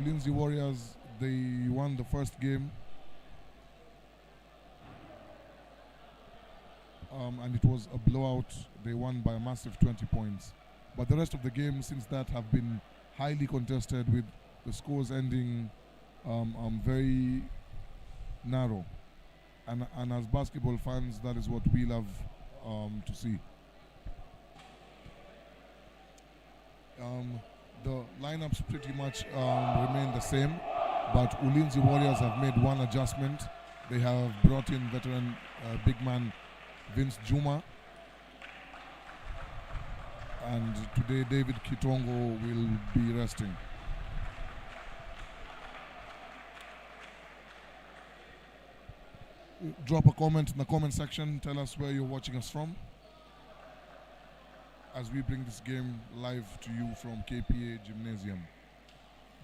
Ulinzi Warriors, they won the first game. And it was a blowout. They won by a massive 20 points. But the rest of the game since that have been highly contested, with the scores ending very narrow. And as basketball fans, that is what we love to see. The lineups pretty much remain the same, but Ulinzi Warriors have made one adjustment. They have brought in veteran big man Vince Juma, and today David Kitongo will be resting. Drop a comment in the comment section. Tell us where you're watching us from, as we bring this game live to you from KPA Gymnasium.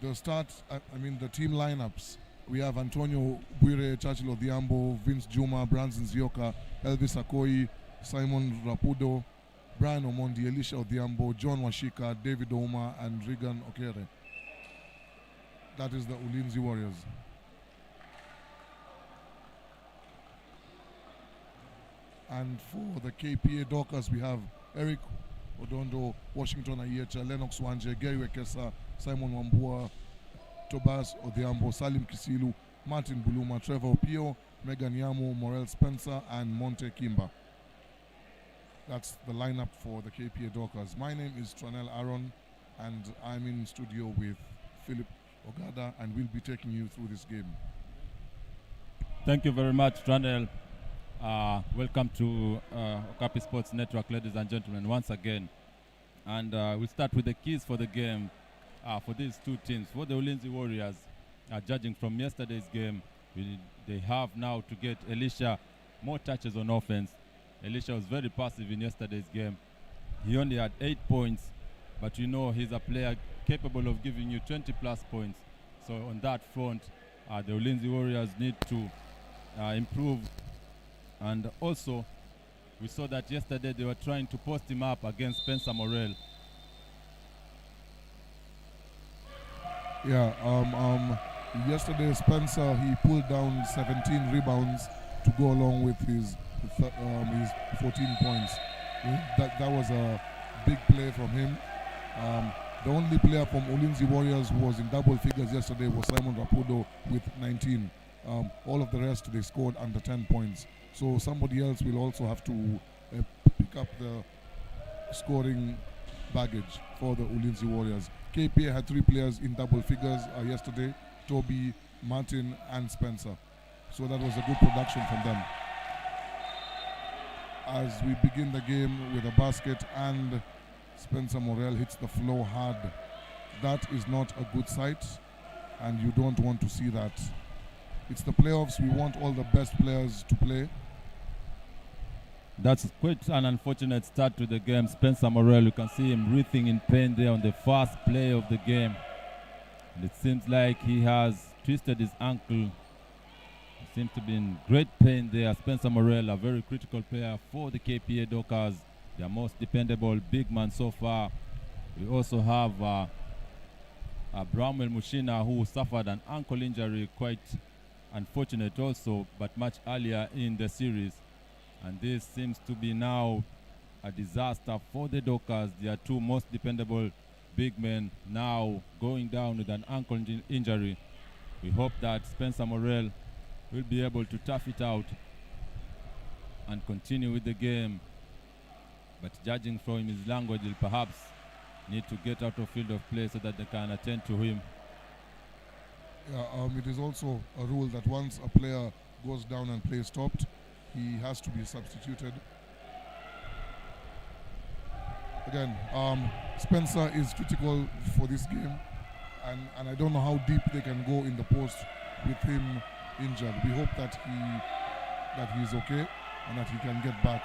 The team lineups. We have Antonio Bwire, Chachilo Diambo, Vince Juma, Branson Zioka, Elvis Akoi, Simon Rapudo, Brian Omondi, Elisha Odiambo, John Washika, David Ouma, and Regan Okere. That is the Ulinzi Warriors. And for the KPA Dockers, we have Eric Odondo, Washington Ayecha, Lennox Wanje, Gary Wekesa, Simon Wambua, Tobias Odiambo, Salim Kisilu, Martin Buluma, Trevor Pio, Megan Yamu, Morel Spencer, and Monte Kimba. That's the lineup for the KPA Dockers. My name is Tranel Aaron, and I'm in studio with Philip Ogada, and we'll be taking you through this game. Thank you very much, Tranel. Welcome to Okapi Sports Network, ladies and gentlemen, once again. And we'll start with the keys for the game for these two teams. For the Ulinzi Warriors, judging from yesterday's game, they have now to get Elisha more touches on offense. Elisha was very passive in yesterday's game. He only had 8 points, but you know he's a player capable of giving you 20 plus points. So on that front, the Ulinzi Warriors need to improve. And also, we saw that yesterday they were trying to post him up against Spencer Morel. Yeah, yesterday Spencer, he pulled down 17 rebounds to go along with his 14 points. That was a big play from him. The only player from Ulinzi Warriors who was in double figures yesterday was Simon Rapudo with 19. All of the rest, they scored under 10 points. So somebody else will also have to pick up the scoring baggage for the Ulinzi Warriors. KPA had 3 players in double figures yesterday: Toby, Martin, and Spencer. So that was a good production from them. As we begin the game with a basket and Spencer Morel hits the floor hard, that is not a good sight, and you don't want to see that. It's the playoffs. We want all the best players to play. That's quite an unfortunate start to the game. Spencer Morel, you can see him writhing in pain there on the first play of the game. And it seems like he has twisted his ankle. He seems to be in great pain there. Spencer Morel, a very critical player for the KPA Dockers, their most dependable big man so far. We also have Bramwell Mushina, who suffered an ankle injury, quite unfortunate also, but much earlier in the series. And this seems to be now a disaster for the Dockers. Their 2 most dependable big men now going down with an ankle injury. We hope that Spencer Morel will be able to tough it out and continue with the game. But judging from his language, he'll perhaps need to get out of field of play so that they can attend to him. Yeah, it is also a rule that once a player goes down and play stopped, he has to be substituted. Again, Spencer is critical for this game, and I don't know how deep they can go in the post with him injured. We hope that he's okay and that he can get back.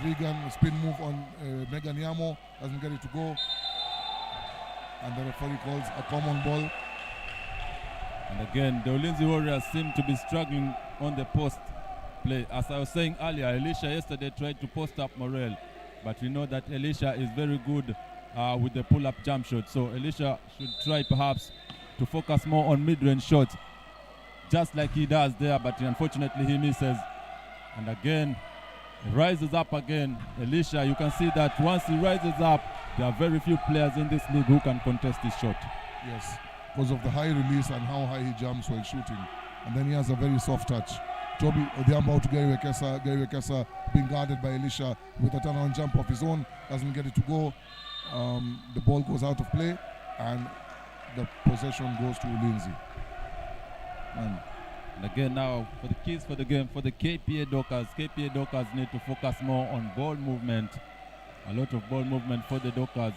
Regan, spin move on Megan Yamo, doesn't get it to go, and the referee calls a common ball. And again, the Ulinzi Warriors seem to be struggling on the post play. As I was saying earlier, Elisha yesterday tried to post up Morel, but we know that Elisha is very good with the pull-up jump shot. So Elisha should try perhaps to focus more on mid-range shots, just like he does there, but unfortunately he misses. And again, he rises up again. Elisha, you can see that once he rises up, there are very few players in this league who can contest his shot. Yes, because of the high release and how high he jumps while shooting. And then he has a very soft touch. Toby Odhiambo to Gary Wekesa. Gary Wekesa being guarded by Elisha with a turnaround jump of his own. Doesn't get it to go. The ball goes out of play and the possession goes to Ulinzi. And again now, for the keys for the game, for the KPA Dockers need to focus more on ball movement. A lot of ball movement for the Dockers,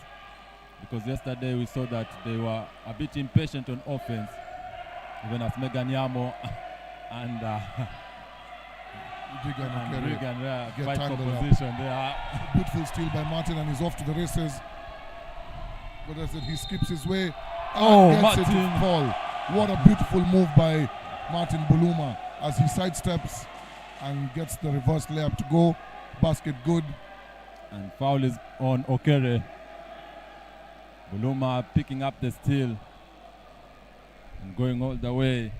because yesterday we saw that they were a bit impatient on offense, even as Meganyamo and Regan fight for position. They are beautiful steal by Martin, and he's off to the races. But as I said, he skips his way. Oh, gets Martin! It to fall. What a beautiful move by Martin Buluma as he sidesteps and gets the reverse layup to go. Basket good. And foul is on Okere. Buluma picking up the steal and going all the way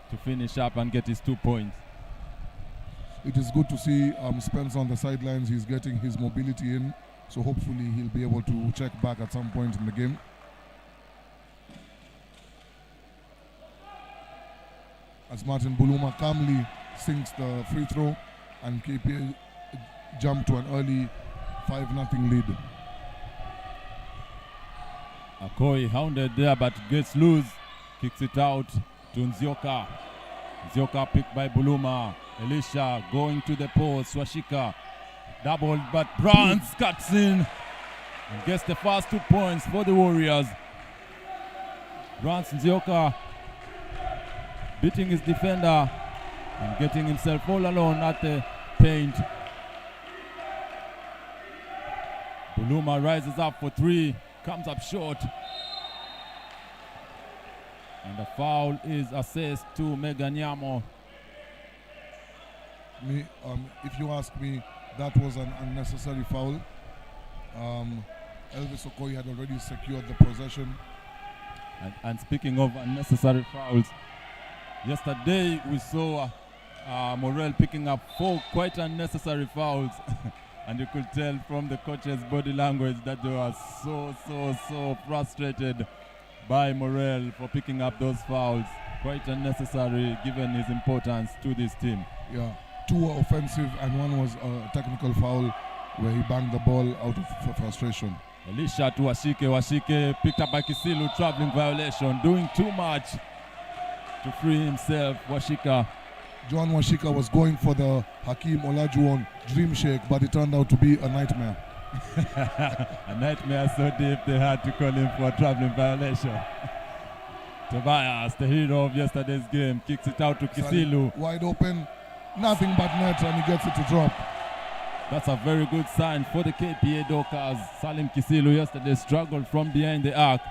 to finish up and get his 2 points. It is good to see Spence on the sidelines. He's getting his mobility in, so hopefully he'll be able to check back at some point in the game. As Martin Buluma calmly sinks the free throw and KPA jump to an early 5-0 lead. Akoi hounded there but gets loose, kicks it out to Nzioka. Nzioka picked by Buluma. Elisha going to the post. Washika doubled, but Brands cuts in and gets the first 2 points for the Warriors. Brands Nzioka beating his defender and getting himself all alone at the paint. Buluma rises up for 3, comes up short. And the foul is assessed to Meganyamo. If you ask me, that was an unnecessary foul. Elvis Okoye had already secured the possession. And speaking of unnecessary fouls, yesterday we saw Morel picking up 4 quite unnecessary fouls. And you could tell from the coach's body language that they were so frustrated by Morel for picking up those fouls. Quite unnecessary given his importance to this team. Yeah, 2 were offensive and 1 was a technical foul where he banged the ball out of frustration. Elisha to Washike picked up by Kisilu, traveling violation, doing too much to free himself. John Washika was going for the Hakeem Olajuwon dream shake, but it turned out to be a nightmare. A nightmare so deep they had to call him for a traveling violation. Tobias, the hero of yesterday's game, kicks it out to Kisilu. Wide open, nothing but net, and he gets it to drop. That's a very good sign for the KPA Dockers. Salim Kisilu yesterday struggled from behind the arc,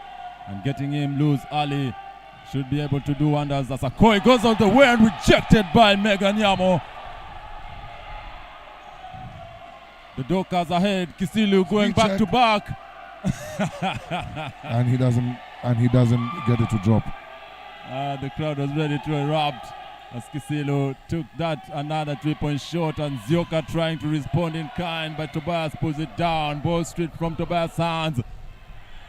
and getting him loose early should be able to do wonders. As Akoi goes out the way and rejected by Meganyamo. The Dockers ahead. Kisilu going back to back. and he doesn't get it to drop. The crowd was ready to erupt as Kisilu took that another 3-point shot, and Zioka trying to respond in kind, but Tobias pulls it down. Ball straight from Tobias' hands.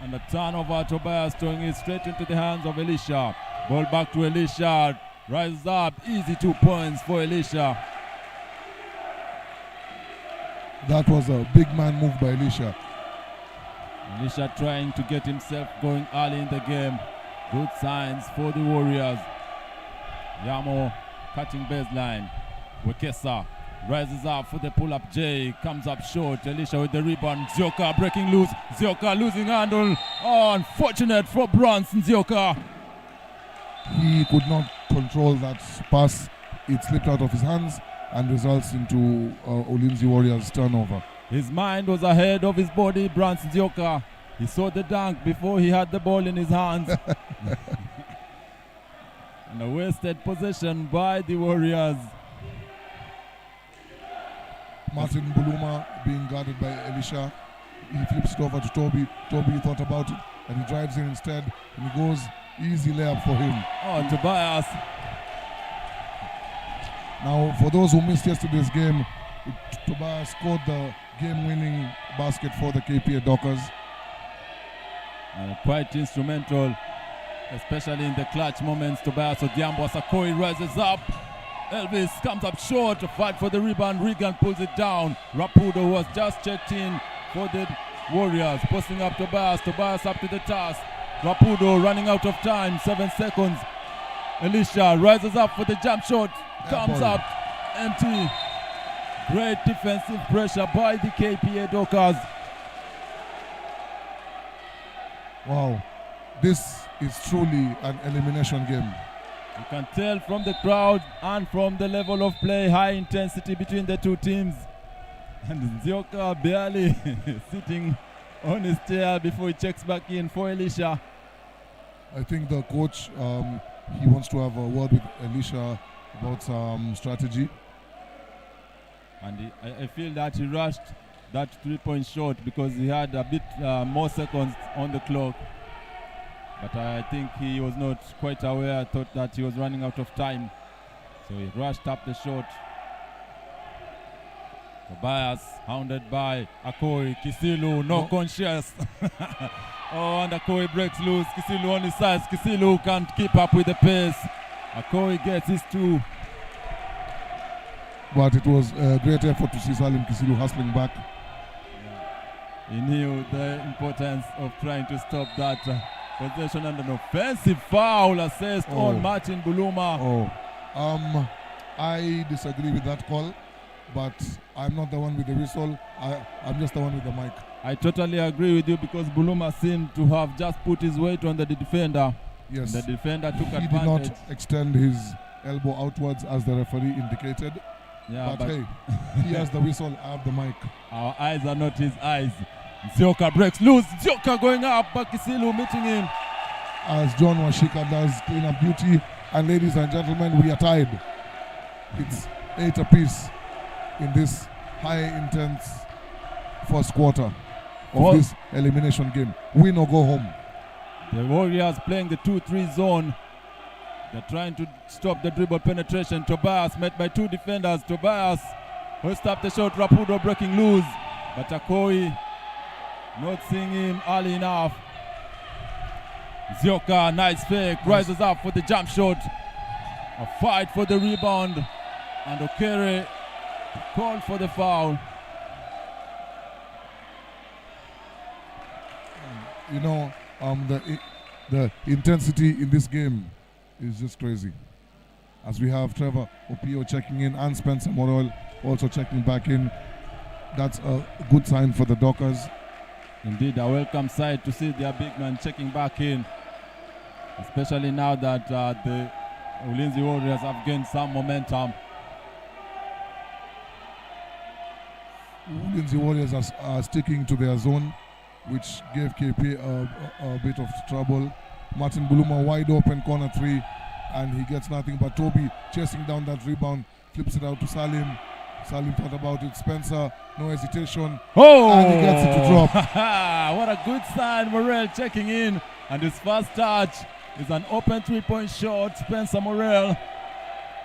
And the turnover, Tobias throwing it straight into the hands of Elisha. Ball back to Elisha. Rises up. Easy 2 points for Elisha. That was a big man move by Elisha. Elisha trying to get himself going early in the game. Good signs for the Warriors. Yamo cutting baseline. Wekesa rises up for the pull-up J. Comes up short. Elisha with the rebound. Zioka breaking loose. Zioka losing handle. Oh, unfortunate for Bronson Zioka. He could not control that pass. It slipped out of his hands and results into Ulinzi Warriors turnover. His mind was ahead of his body, Bronson Zioka. He saw the dunk before he had the ball in his hands. And a wasted possession by the Warriors. Martin Buluma being guarded by Elisha. He flips it over to Toby. Toby thought about it and he drives in instead. And he goes Easy layup for him. Oh, Tobias. Now, for those who missed yesterday's game, Tobias scored the game-winning basket for the KPA Dockers. And quite instrumental, especially in the clutch moments. Tobias Odiambo Sakoi rises up. Elvis comes up short to fight for the rebound. Regan pulls it down. Rapudo was just checked in for the Warriors. Posting up Tobias. Tobias up to the task. Rapudo running out of time. 7 seconds. Elisha rises up for the jump shot. Comes up empty. Great defensive pressure by the KPA Dockers. Wow, this is truly an elimination game. You can tell from the crowd and from the level of play, high intensity between the two teams. And Nzioka barely sitting on his chair before he checks back in for Elisha. I think the coach, he wants to have a word with Elisha about strategy. And I feel that he rushed that 3-point shot because he had a bit more seconds on the clock. But I think he was not quite aware, thought that he was running out of time. So he rushed up the shot. Tobias hounded by Akoi. Kisilu, no conscious. Oh, and Akoi breaks loose. Kisilu on his sides. Kisilu can't keep up with the pace. Akoi gets his 2. But it was a great effort to see Salim Kisilu hustling back. He knew the importance of trying to stop that possession, and an offensive foul assessed on Martin Buluma. I disagree with that call, but I'm not the one with the whistle. I'm just the one with the mic. I totally agree with you because Buluma seemed to have just put his weight on the defender. Yes. The defender took advantage. He did not extend his elbow outwards as the referee indicated. Yeah, but hey, he has the whistle, I have the mic. Our eyes are not his eyes. Nzioka breaks loose. Nzioka going up. Bakisilu meeting him. As John Washika does clean up duty. And ladies and gentlemen, we are tied. It's 8 apiece in this high intense first quarter of this elimination game. Win or go home. The Warriors playing the 2-3 zone. They're trying to stop the dribble penetration. Tobias met by 2 defenders. Tobias will stop the shot. Rapudo breaking loose. But Akoi not seeing him early enough. Nzioka, nice fake, rises up for the jump shot. A fight for the rebound. And Okere called for the foul. You know, the intensity in this game is just crazy. As we have Trevor Opio checking in and Spencer Morel also checking back in. That's a good sign for the Dockers. Indeed, a welcome sight to see their big man checking back in. Especially now that the Ulinzi Warriors have gained some momentum. Ulinzi Warriors are sticking to their zone, which gave KP a bit of trouble. Martin Buluma wide open corner 3, and he gets nothing but Toby chasing down that rebound, flips it out to Salim. Salim thought about it. Spencer, no hesitation. And he gets it to drop. What a good sign. Morel checking in, and his first touch is an open 3-point shot. Spencer Morel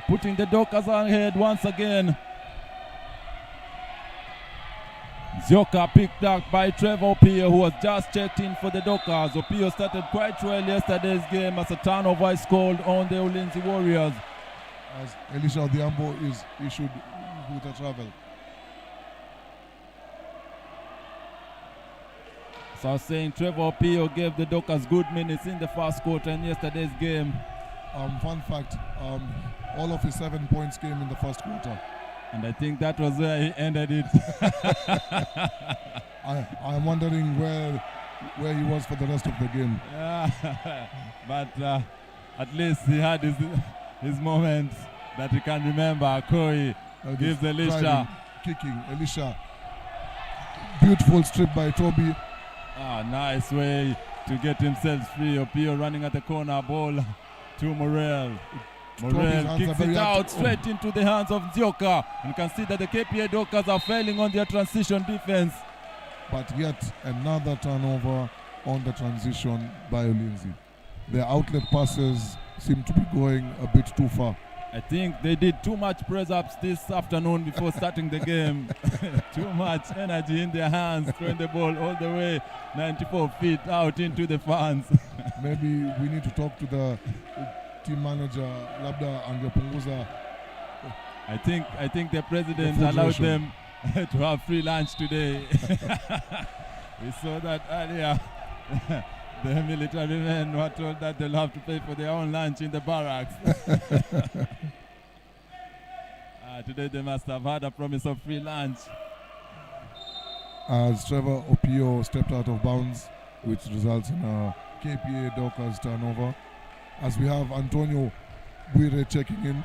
putting the Dockers ahead once again. Nzioka picked up by Trevor Opio, who was just checked in for the Dockers. Opio started quite well yesterday's game as a turnover is called on the Ulinzi Warriors. As Elisha Odiambo is issued with a travel. So I was saying Trevor Opio gave the Dockers good minutes in the first quarter in yesterday's game. Fun fact, all of his 7 points came in the first quarter. And I think that was where he ended it. I'm wondering where he was for the rest of the game. Yeah, but at least he had his moments that he can remember. Akoi gives Elisha. Driving, kicking, Elisha. Beautiful strip by Toby. Nice way to get himself free. Opio running at the corner, ball to Morel. Morel kicks it out straight into the hands of Nzioka. And can see that the KPA Dockers are failing on their transition defense. But yet another turnover on the transition by Ulinzi. their outlet passes seem to be going a bit too far. I think they did too much press-ups this afternoon before starting the game. Too much energy in their hands, throwing the ball all the way 94 feet out into the fans. Maybe we need to talk to the team manager, Labda Angepunguza. I think the president allowed them to have free lunch today. We saw that earlier. The military men were told that they'll have to pay for their own lunch in the barracks. Today they must have had a promise of free lunch. As Trevor Opio stepped out of bounds, which results in a KPA Dockers turnover. As we have Antonio Buire checking in.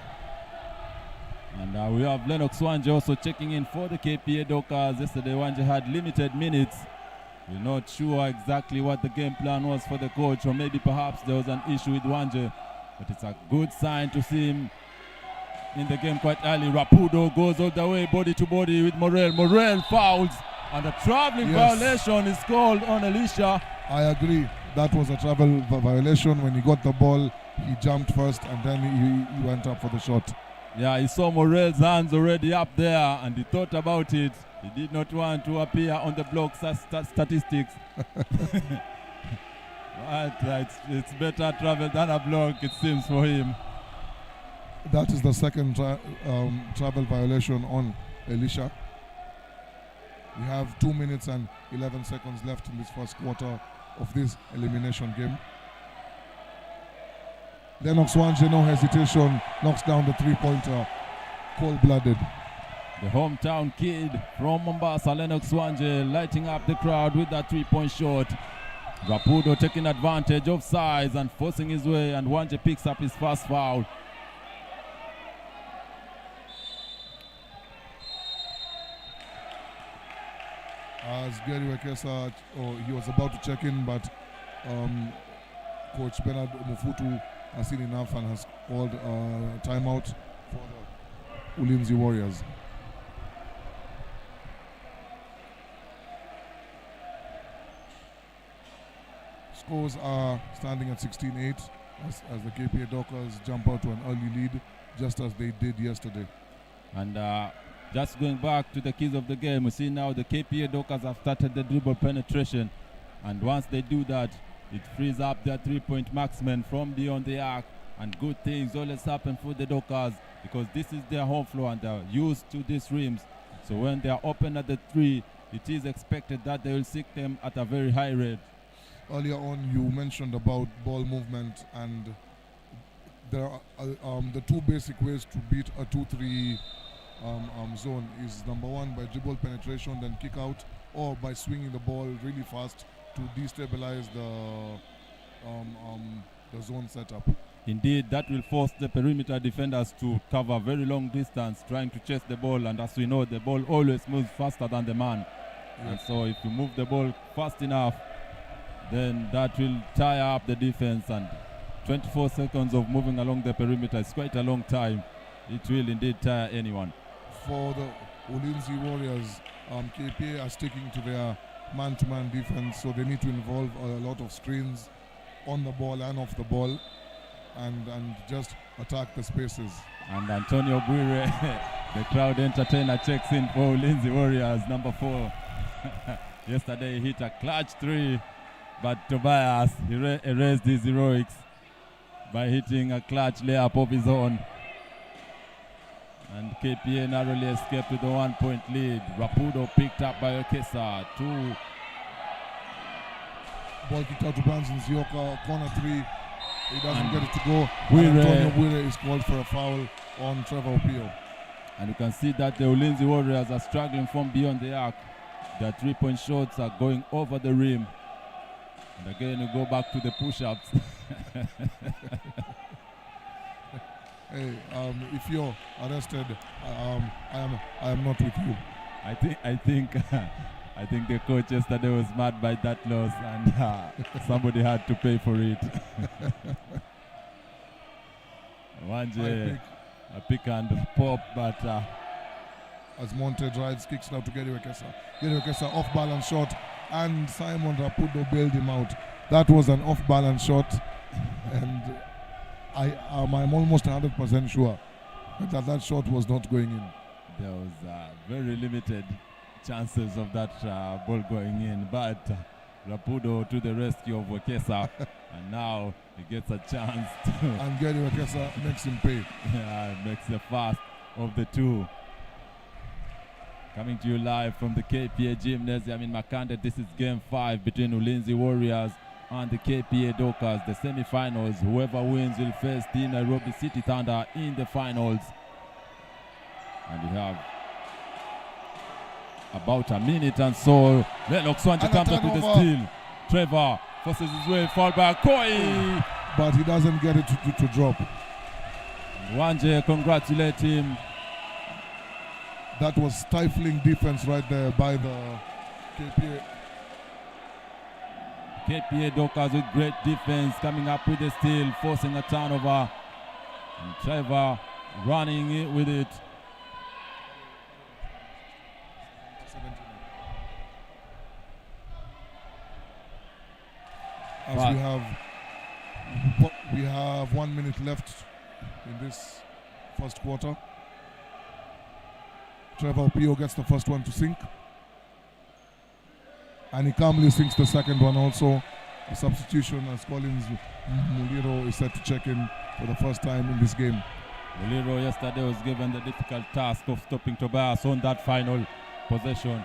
And we have Lennox Wanje also checking in for the KPA Dockers. Yesterday Wanje had limited minutes. We're not sure exactly what the game plan was for the coach, or maybe perhaps there was an issue with Wanje. But it's a good sign to see him in the game quite early. Rapudo goes all the way body to body with Morel. Morel fouls, and a traveling violation is called on Elisha. I agree. That was a travel violation. When he got the ball, he jumped first and then he went up for the shot. Yeah, he saw Morel's hands already up there and he thought about it. He did not want to appear on the block statistics. But it's better travel than a block, it seems, for him. That is the second travel violation on Elisha. We have 2 minutes and 11 seconds left in this first quarter of this elimination game. Lennox Wanje, no hesitation, knocks down the three-pointer, cold-blooded. The hometown kid from Mombasa, Lennox Wanje, lighting up the crowd with that three-point shot. Rapudo taking advantage of size and forcing his way, and Wanje picks up his first foul. As Gary Wekesa, he was about to check in, but Coach Bernard Mufutu has seen enough and has called a timeout for the Ulinzi Warriors. Scores are standing at 16-8 as the KPA Dockers jump out to an early lead, just as they did yesterday. And just going back to the keys of the game, we see now the KPA Dockers have started the dribble penetration, and once they do that, it frees up their three-point marksmen from beyond the arc, and good things always happen for the Dockers because this is their home floor and they're used to these rims. So when they are open at the three, it is expected that they will seek them at a very high rate. Earlier on, you mentioned about ball movement, and there are the two basic ways to beat a 2-3 zone is number one by dribble penetration, then kick out, or by swinging the ball really fast to destabilize the zone setup. Indeed, that will force the perimeter defenders to cover very long distance trying to chase the ball, and as we know, the ball always moves faster than the man. Yes. And so if you move the ball fast enough, then that will tire up the defense, and 24 seconds of moving along the perimeter is quite a long time. It will indeed tire anyone. For the Ulinzi Warriors, KPA are sticking to their man-to-man defense, so they need to involve a lot of screens on the ball and off the ball, and just attack the spaces. And Antonio Buire, the crowd entertainer, checks in for Ulinzi Warriors, number 4. Yesterday he hit a clutch 3, but Tobias erased his heroics by hitting a clutch layup of his own. And KPA narrowly escaped with a 1-point lead. Rapudo picked up by Okesa. 2. Ball kicked out to Branson Zioka, corner 3. He doesn't get it to go. Antonio Buire is called for a foul on Trevor Opio. And you can see that the Ulinzi Warriors are struggling from beyond the arc. Their 3-point shots are going over the rim. And again, you go back to the push-ups. Hey, if you're arrested, I am not with you. I think the coach yesterday was mad by that loss, and somebody had to pay for it. Wanje, a pick and pop, but as Monte drives, kicks now to Gary Wekesa. Gary Wekesa off-balance shot, and Simon Rapudo bailed him out. That was an off-balance shot. And I'm almost 100% sure that shot was not going in. There was very limited chances of that ball going in, but Rapudo to the rescue of Wekesa, and now he gets a chance to and Gary Wekesa makes him pay. Yeah, makes the first of the two. Coming to you live from the KPA Gymnasium in Makande. This is Game 5 between Ulinzi Warriors and the KPA Dockers, the semi-finals. Whoever wins will face the Nairobi City Thunder in the finals. And we have about a minute and so. Lennox Wanje comes up with the steal. Trevor forces his way, fall back. Koi! But he doesn't get it to drop. Wanje, congratulate him. That was stifling defense right there by the KPA. KPA Dockers with great defense, coming up with the steal, forcing a turnover. And Trevor running it with it. As we have 1 minute left in this first quarter. Trevor Pio gets the first one to sink. And he calmly sinks the second one also. A substitution as Collins Muliro is set to check in for the first time in this game. Muliro yesterday was given the difficult task of stopping Tobias on that final possession.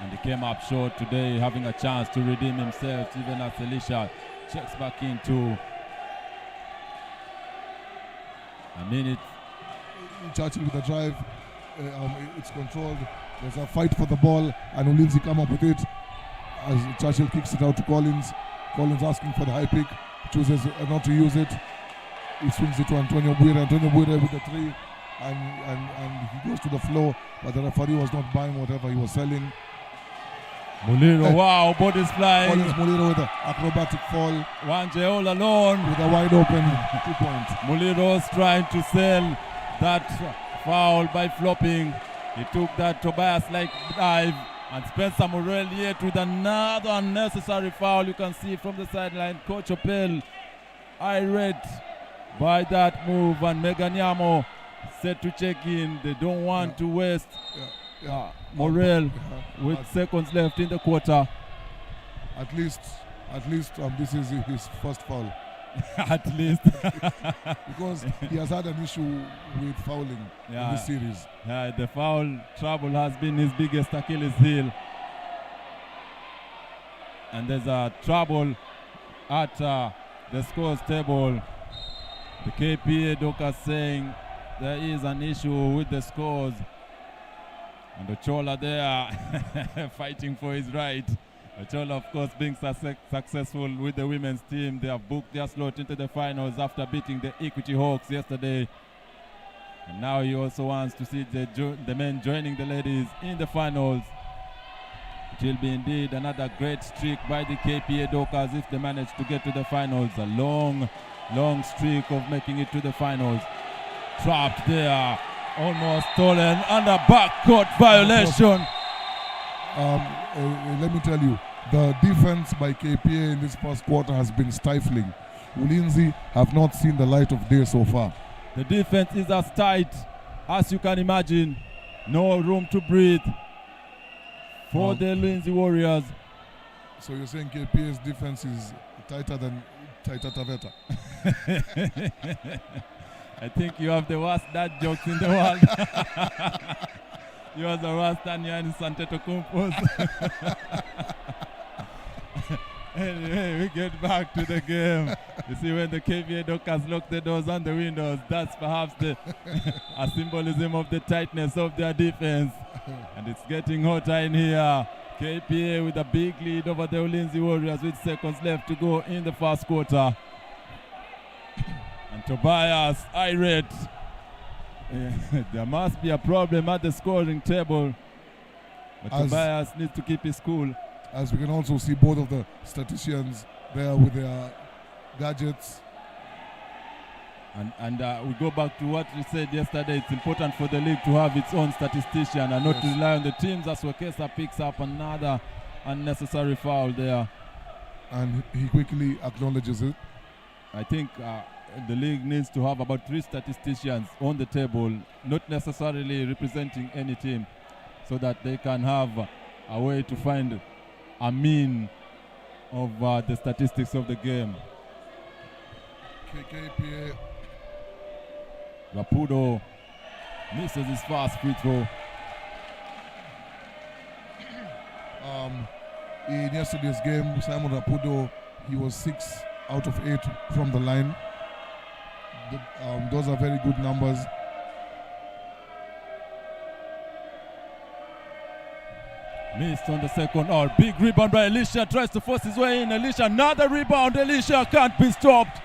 And he came up short today, having a chance to redeem himself, even as Elisha checks back into a minute. Churchill with a drive. It's controlled. There's a fight for the ball, and Ulinzi come up with it as Churchill kicks it out to Collins. Collins asking for the high pick, chooses not to use it. He swings it to Antonio Buire. Antonio Buire with the three, and he goes to the floor, but the referee was not buying whatever he was selling. Muliro, wow, body's flying. Collins Muliro with an acrobatic fall. Wanje all alone with a wide open 2 point. Muliro's trying to sell that foul by flopping. He took that Tobias-like dive, and Spencer Morel yet with another unnecessary foul. You can see from the sideline, Coach Opel irate by that move, and Meganiamo set to check in. They don't want to waste Morel with seconds left in the quarter. At least this is his first foul. At least. Because he has had an issue with fouling in this series. Yeah, the foul trouble has been his biggest Achilles heel. And there's a trouble at the scores table. The KPA Dockers saying there is an issue with the scores. And Ochola there fighting for his right. Ochola, of course, being successful with the women's team. They have booked their slot into the finals after beating the Equity Hawks yesterday. And now he also wants to see the men joining the ladies in the finals. It will be indeed another great streak by the KPA Dockers if they manage to get to the finals. A long streak of making it to the finals. Trapped there, almost stolen, under backcourt violation. Let me tell you, the defense by KPA in this first quarter has been stifling. Ulinzi have not seen the light of day so far. The defense is as tight as you can imagine. No room to breathe for the Ulinzi Warriors. So you're saying KPA's defense is tighter than Taita Taveta? I think you have the worst dad jokes in the world. You are the worst Tanyan Santetokounmpo's. Anyway, we get back to the game. You see, when the KPA Dockers lock the doors and the windows, that's perhaps a symbolism of the tightness of their defense. And it's getting hotter in here. KPA with a big lead over the Ulinzi Warriors with seconds left to go in the first quarter. And Tobias irate. There must be a problem at the scoring table. But Tobias needs to keep his cool. As we can also see both of the statisticians there with their gadgets. And we go back to what we said yesterday. It's important for the league to have its own statistician and not to rely on the teams as Wekesa picks up another unnecessary foul there. And he quickly acknowledges it. I think the league needs to have about 3 statisticians on the table, not necessarily representing any team, so that they can have a way to find a mean of the statistics of the game. KPA. Rapudo misses his fast free throw. In yesterday's game, Simon Rapudo, he was 6 out of 8 from the line. Those are very good numbers. Missed on the second. Big rebound by Elisha. Tries to force his way in. Elisha, another rebound. Elisha can't be stopped.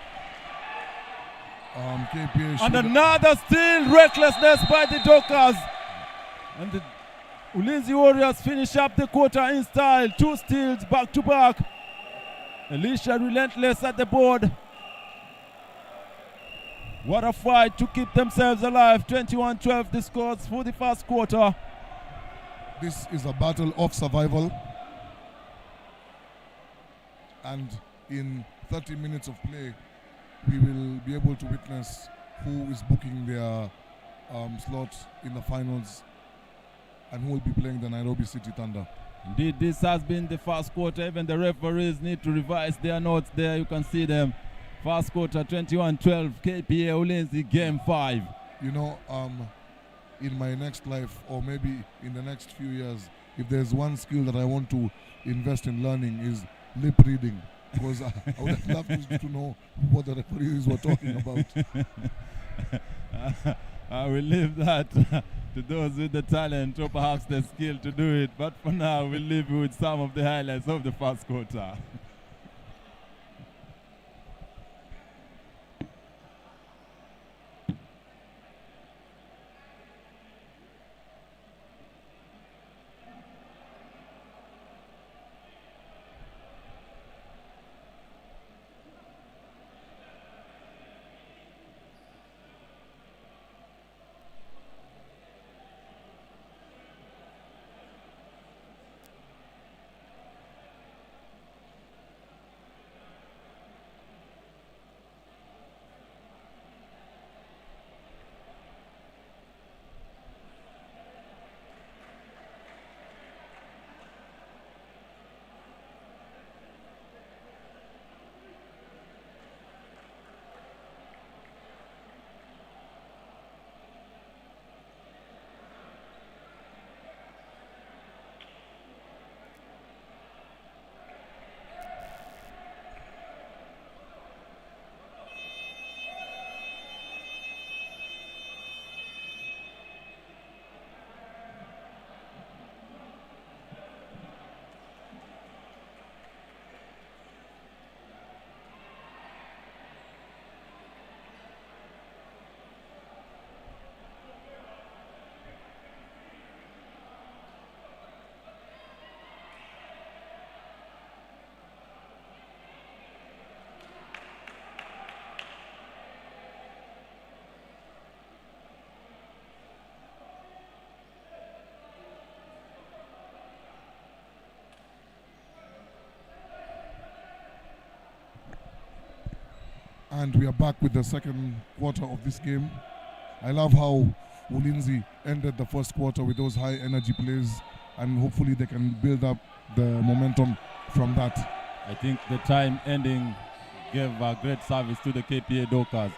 KPA and another steal. Recklessness by the Dockers. And the Ulinzi Warriors finish up the quarter in style. 2 steals back to back. Elisha relentless at the board. What a fight to keep themselves alive. 21-12 the scores for the first quarter. This is a battle of survival. And in 30 minutes of play, we will be able to witness who is booking their slot in the finals and who will be playing the Nairobi City Thunder. Indeed, this has been the first quarter. Even the referees need to revise their notes there. You can see them. First quarter, 21-12, KPA Ulinzi, game 5. You know, in my next life, or maybe in the next few years, if there's one skill that I want to invest in learning is lip reading. Because I would have loved to know what the referees were talking about. I will leave that to those with the talent or perhaps the skill to do it. But for now, we'll leave you with some of the highlights of the first quarter. And we are back with the second quarter of this game. I love how Ulinzi ended the first quarter with those high energy plays, and hopefully they can build up the momentum from that. I think the time ending gave a great service to the KPA Dockers.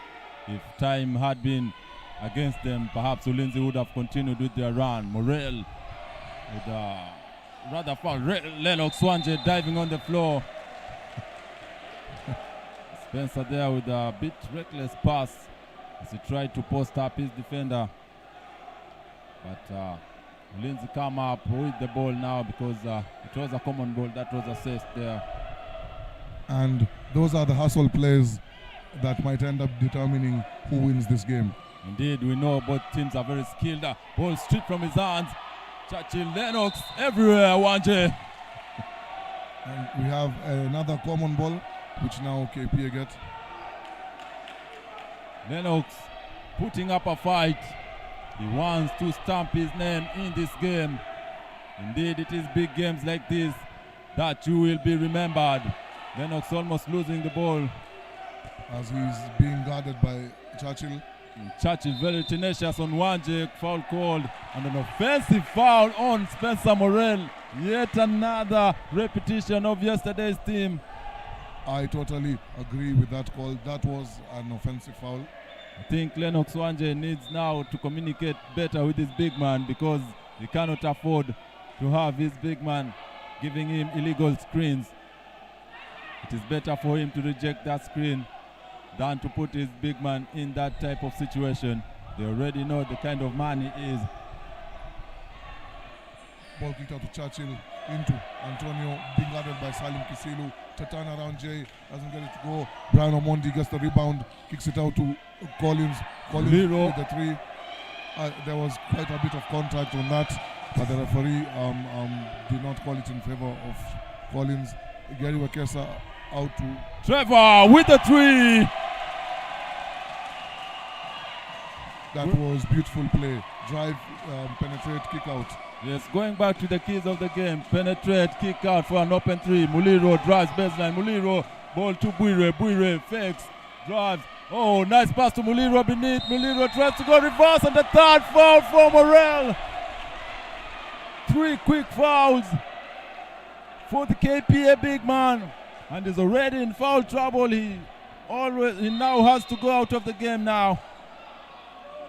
If time had been against them, perhaps Ulinzi would have continued with their run. Morel with a rather foul. Lennox Swanje diving on the floor. Spencer there with a bit reckless pass as he tried to post up his defender. But Ulinzi come up with the ball now because it was a common ball that was assessed there. And those are the hustle plays that might end up determining who wins this game. Indeed, we know both teams are very skilled. Ball stripped from his hands. Churchill, Lennox, everywhere, Wanje. And we have another common ball, which now KPA get. Lennox putting up a fight. He wants to stamp his name in this game. Indeed, it is big games like this that you will be remembered. Lennox almost losing the ball. as he's being guarded by Churchill. Churchill very tenacious on Wanje, foul called, and an offensive foul on Spencer Morel. Yet another repetition of yesterday's team. I totally agree with that call. That was an offensive foul. I think Lennox Wanje needs now to communicate better with his big man, because he cannot afford to have his big man giving him illegal screens. It is better for him to reject that screen than to put his big man in that type of situation. They already know the kind of man he is. Ball kicked out to Churchill into Antonio, being guarded by Salim Kisilu. To turn around, Jay doesn't get it to go. Brian Omondi gets the rebound, kicks it out to Collins. Collins with the three. There was quite a bit of contact on that, but the referee did not call it in favor of Collins. Gary Wekesa out to Trevor with the three. That was beautiful play. Drive, penetrate, kick out. Yes, going back to the keys of the game. Penetrate, kick out for an open three. Muliro drives baseline. Muliro, ball to Buire. Buire fakes, drives. Oh, nice pass to Muliro beneath. Muliro tries to go reverse, and the third foul for Morel. 3 quick fouls for the KPA big man, and is already in foul trouble. He now has to go out of the game now.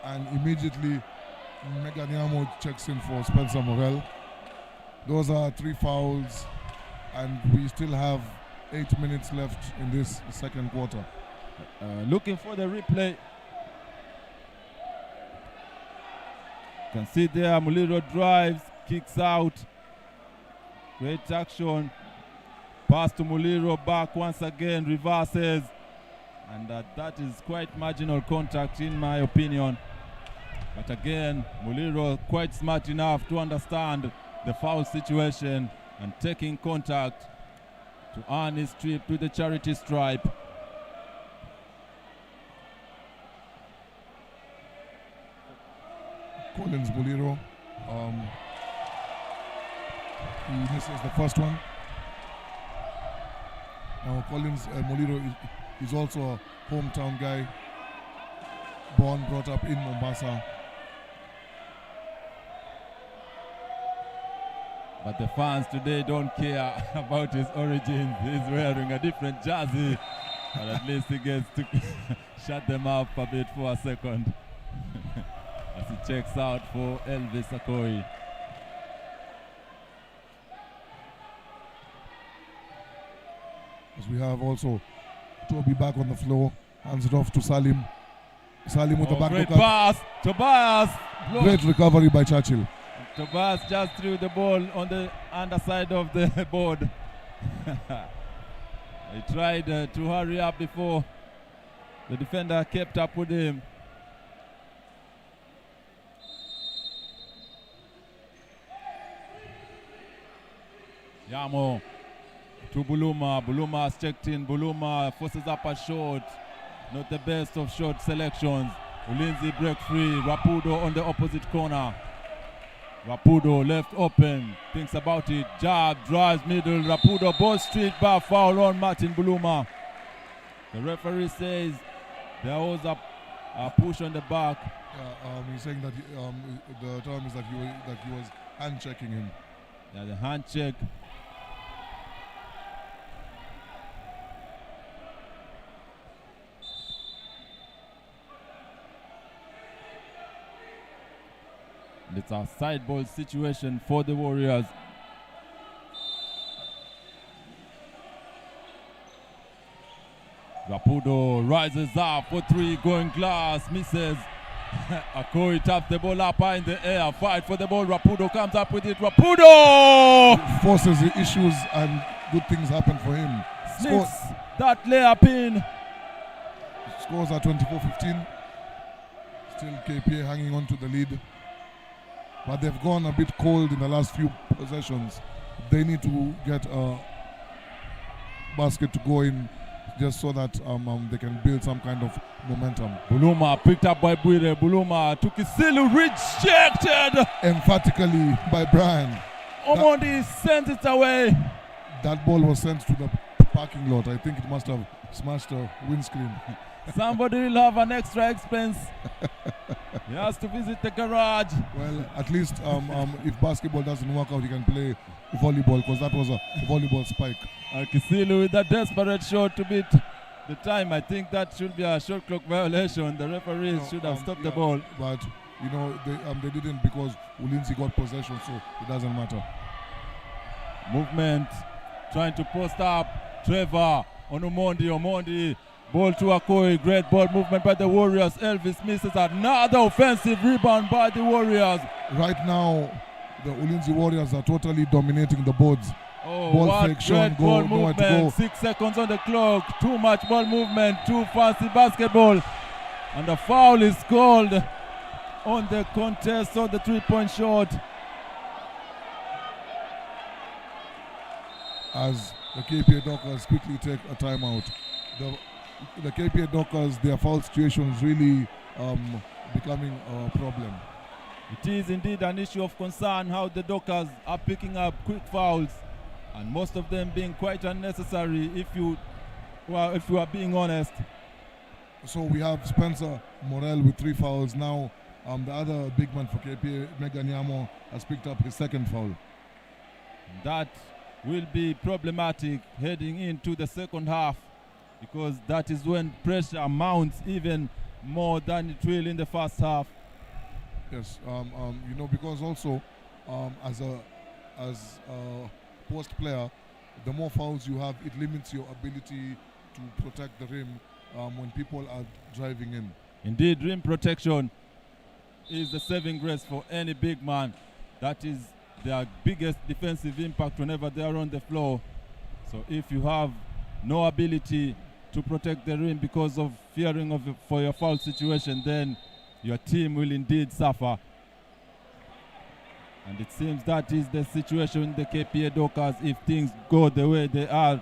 And immediately Meganiamo checks in for Spencer Morel. Those are 3 fouls, and we still have 8 minutes left in this second quarter. Looking for the replay. You can see there, Muliro drives, kicks out. Great action. Pass to Muliro, back once again, reverses. And that is quite marginal contact in my opinion. But again, Muliro quite smart enough to understand the foul situation and taking contact to earn his trip to the charity stripe. Collins Muliro, he misses the first one. Now Collins Muliro is also a hometown guy, born, brought up in Mombasa. But the fans today don't care about his origins. He's wearing a different jersey, but at least he gets to shut them up a bit for a second as he checks out for Elvis Akoi. As we have also Toby back on the floor, hands it off to Salim. Salim with the back great pass, Tobias. Great recovery by Churchill. Tobias just threw the ball on the underside of the board. He tried to hurry up before the defender kept up with him. Yamo to Buluma. Buluma has checked in. Buluma forces up a shot. Not the best of shot selections. Ulinzi break free. Rapudo on the opposite corner. Rapudo left open. Thinks about it. Jab, drives middle. Rapudo ball street bar foul on Martin Buluma. The referee says there was a push on the back. He's saying that the term is that he was hand checking him. Yeah, the hand check. It's a side ball situation for the Warriors. Rapudo rises up for 3, going glass, misses. Akoi taps the ball up high in the air, fight for the ball. Rapudo comes up with it. Rapudo forces the issues and good things happen for him. Sneaks that layup in. Scores are 24-15. Still KPA hanging on to the lead. But they've gone a bit cold in the last few possessions. They need to get a basket to go in just so that they can build some kind of momentum. Buluma picked up by Buire. Buluma took his seal, rejected emphatically by Brian. Omondi sent it away. That ball was sent to the parking lot. I think it must have smashed the windscreen. Somebody will have an extra expense. He has to visit the garage. Well, at least if basketball doesn't work out, he can play volleyball, because that was a volleyball spike. Kisilu with a desperate shot to beat the time. I think that should be a shot clock violation. The referees should have stopped the ball. But, you know, they didn't, because Ulinzi got possession, so it doesn't matter. Movement, trying to post up. Trevor on Omondi. Ball to Akoi. Great ball movement by the Warriors. Elvis misses another offensive rebound by the Warriors. Right now, the Ulinzi Warriors are totally dominating the boards. Oh, ball what fake, great Sean, ball nowhere to movement. go. 6 seconds on the clock. Too much ball movement. Too fancy basketball. And the foul is called on the contest of the 3-point shot. As the KPA Dockers quickly take a timeout. The KPA Dockers, their foul situation is really becoming a problem. It is indeed an issue of concern how the Dockers are picking up quick fouls, and most of them being quite unnecessary if you are being honest. So we have Spencer Morel with 3 fouls. Now the other big man for KPA, Megan Yamo, has picked up his 2nd foul. That will be problematic heading into the second half, because that is when pressure mounts even more than it will in the first half. Yes, you know, because also as a post player, the more fouls you have, it limits your ability to protect the rim when people are driving in. Indeed, rim protection is the saving grace for any big man. That is their biggest defensive impact whenever they are on the floor. So if you have no ability to protect the rim because of fearing for your foul situation, then your team will indeed suffer. And it seems that is the situation in the KPA Dockers if things go the way they are.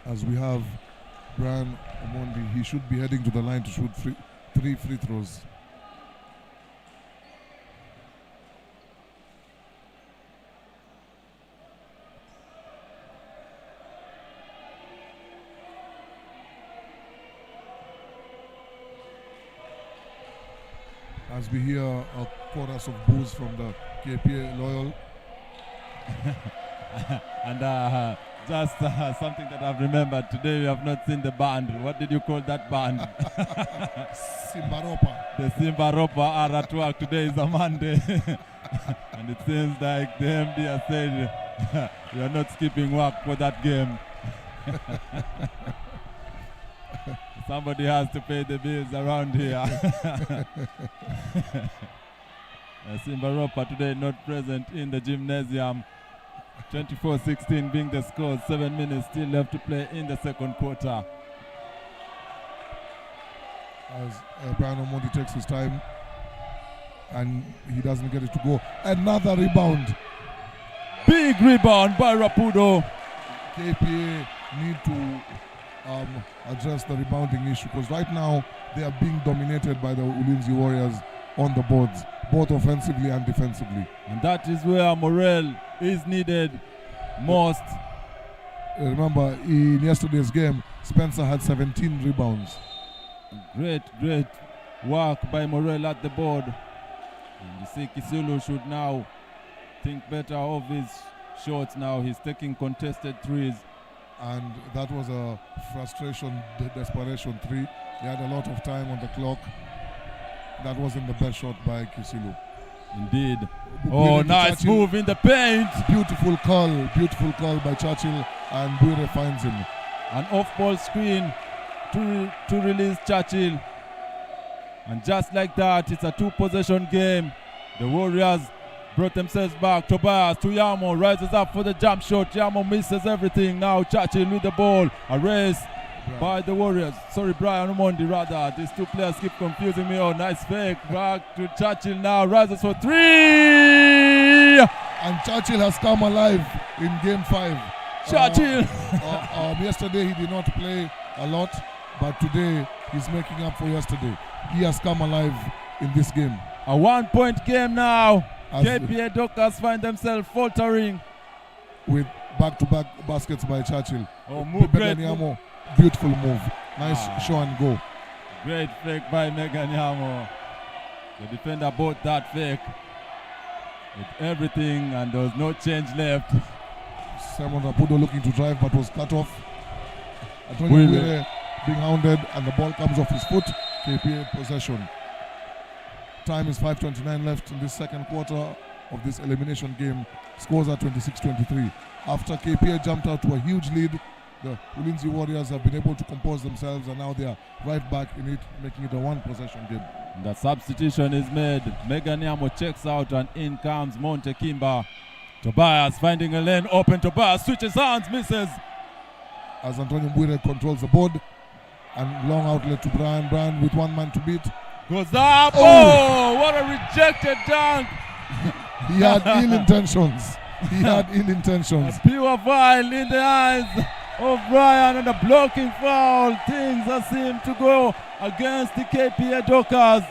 As we have Brian Omondi, he should be heading to the line to shoot 3 free throws. As we hear a chorus of boos from the KPA loyal. And just something that I've remembered today, we have not seen the band. What did you call that band? Simbaropa. The Simbaropa are at work. Today is a Monday. And it seems like the MD has said, we are not skipping work for that game. Somebody has to pay the bills around here. Simbaropa today not present in the gymnasium. 24-16 being the score. 7 minutes still left to play in the second quarter. As Brian Omondi takes his time and he doesn't get it to go. Another rebound. Big rebound by Rapudo. KPA need to address the rebounding issue, because right now they are being dominated by the Ulinzi Warriors on the boards, both offensively and defensively. And that is where Morel is needed most. Remember, in yesterday's game, Spencer had 17 rebounds. Great work by Morel at the board. And you see Kisilu should now think better of his shots now. He's taking contested threes. And that was a frustration, desperation 3. They had a lot of time on the clock. That wasn't the best shot by Kisilu. Indeed. Oh, nice Churchill. move in the paint. Beautiful call by Churchill, and Buire finds him. An off-ball screen to release Churchill. And just like that, it's a 2-possession game. The Warriors brought themselves back. Tobias to Yamo, rises up for the jump shot. Yamo misses everything. Now Churchill with the ball. A race by the Warriors. Sorry, Brian Omondi rather. These two players keep confusing me. Oh, nice fake. Back to Churchill now. Rises for 3. And Churchill has come alive in game 5. Churchill. Yesterday he did not play a lot, but today he's making up for yesterday. He has come alive in this game. A 1-point game now. KPA Dockers find themselves faltering. with back-to-back baskets by Churchill. Oh, move, great move. Meganyamo, beautiful move. Nice show and go. Great fake by Meganyamo. The defender bought that fake with everything, and there was no change left. Simon Rapudo looking to drive but was cut off. Antonio Mbwire being hounded and the ball comes off his foot. KPA possession. Time is 5:29 left in this second quarter of this elimination game. Scores are 26-23. After KPA jumped out to a huge lead, the Ulinzi Warriors have been able to compose themselves, and now they are right back in it, making it a one-possession game. The substitution is made. Meganyamo checks out and in comes Monte Kimba. Tobias finding a lane open. Tobias switches hands, misses. As Antonio Mbwire controls the board, and long outlet to Brian. Brian with one man to beat. Goes up. Oh, what a rejected dunk. He had ill intentions. He had ill intentions. A pure vile in the eyes of Brian, and a blocking foul. Things that seem to go against the KPA Dockers.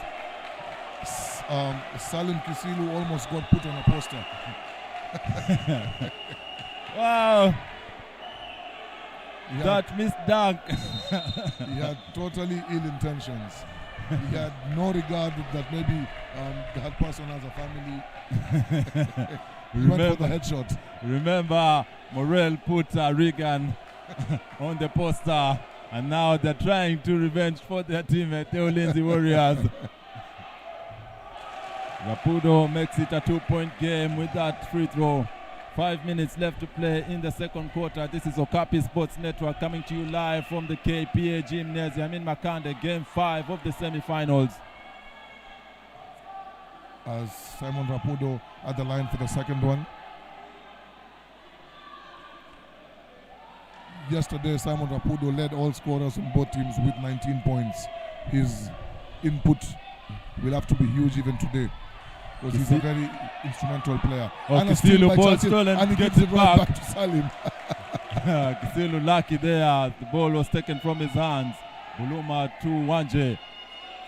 Salim Kisilu almost got put on a poster. Wow. That missed dunk. He had totally ill intentions. He had no regard that maybe that person has a family. He went for the headshot. Remember, Morel put Regan on the poster, and now they're trying to revenge for their teammate, the Ulinzi Warriors. Rapudo makes it a 2-point game with that free throw. 5 minutes left to play in the second quarter. This is Okapi Sports Network coming to you live from the KPA Gymnasium in Makande, game 5 of the semi-finals. As Simon Rapudo at the line for the second one. Yesterday, Simon Rapudo led all scorers on both teams with 19 points. His input will have to be huge even today, because he's a very instrumental player. And Kisilu ball Churchill, stolen, and he gets gives it it right back back to Salim. Kisilu lucky there. The ball was taken from his hands. Buluma to Wanje.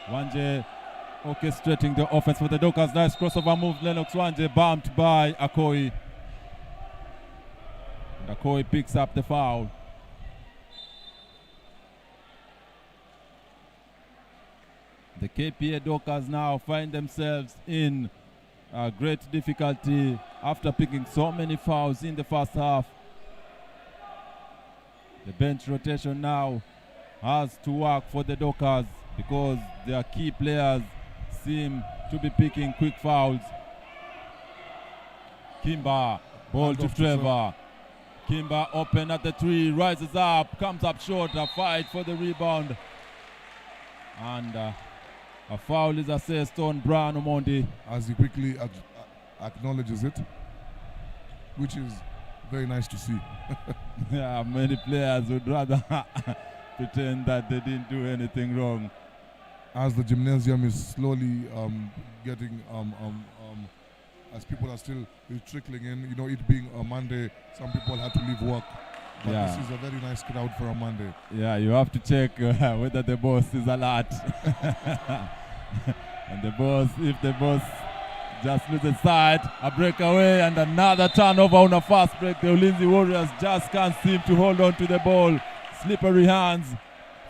Wanje orchestrating the offense for the Dockers. Nice crossover move. Lennox Wanje bumped by Akoi. And Akoi picks up the foul. The KPA Dockers now find themselves in great difficulty after picking so many fouls in the first half. The bench rotation now has to work for the Dockers because their key players seem to be picking quick fouls. Kimba, ball to Trevor. Kimba open at the 3, rises up, comes up short, a fight for the rebound. And a foul is assessed on Brian Omondi. As he quickly acknowledges it, which is very nice to see. Yeah, many players would rather pretend that they didn't do anything wrong. As the gymnasium is slowly getting, as people are still trickling in, you know, it being a Monday, some people had to leave work. But Yeah. this is a very nice crowd for a Monday. Yeah, you have to check whether the boss is alert. And the boss, if the boss just loses sight, a breakaway and another turnover on a fast break. The Ulinzi Warriors just can't seem to hold on to the ball. Slippery hands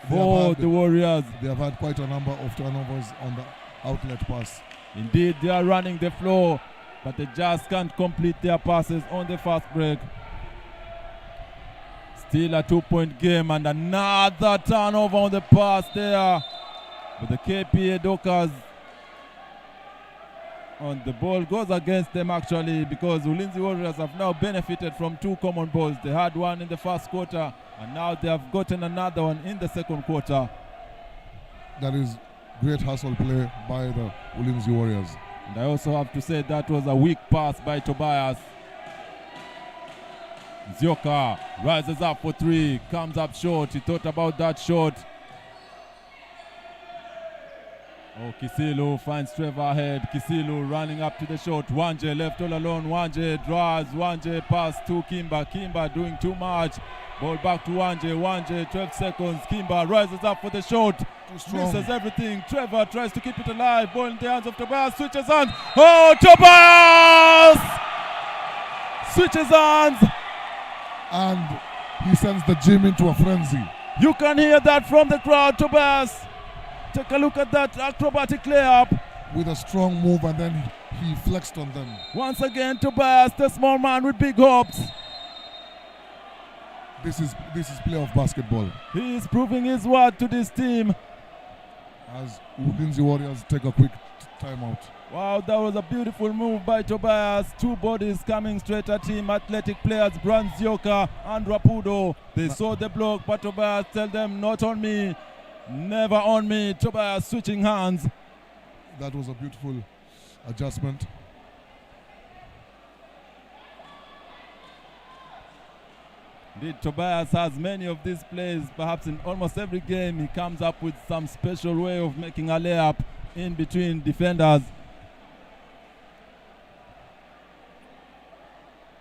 for the Warriors. They have had quite a number of turnovers on the outlet pass. Indeed, they are running the floor, but they just can't complete their passes on the fast break. Still a 2-point game and another turnover on the pass there. But the KPA Dockers, on the ball goes against them actually, because Ulinzi Warriors have now benefited from 2 common balls. They had one in the first quarter and now they have gotten another one in the second quarter. That is great hustle play by the Ulinzi Warriors. And I also have to say that was a weak pass by Tobias. Zioka rises up for 3, comes up short. He thought about that shot. Oh, Kisilu finds Trevor ahead. Kisilu running up to the shot. Wanje left all alone. Wanje drives. Wanje pass to Kimba. Kimba doing too much. Ball back to Wanje. Wanje, 12 seconds. Kimba rises up for the shot. Misses everything. Trevor tries to keep it alive. Ball in the hands of Tobias. Switches hands. Oh, Tobias! Switches hands. And he sends the gym into a frenzy. You can hear that from the crowd, Tobias. Take a look at that acrobatic layup. With a strong move, and then he flexed on them. Once again, Tobias, the small man with big hopes. This is playoff basketball. He is proving his worth to this team. As Ulinzi Warriors take a quick timeout. Wow, that was a beautiful move by Tobias. Two bodies coming straight at him. Athletic players, Branzioka and Rapudo. They saw the block, but Tobias tell them, not on me. Never on me. Tobias switching hands. That was a beautiful adjustment. Indeed, Tobias has many of these plays. Perhaps in almost every game, he comes up with some special way of making a layup in between defenders.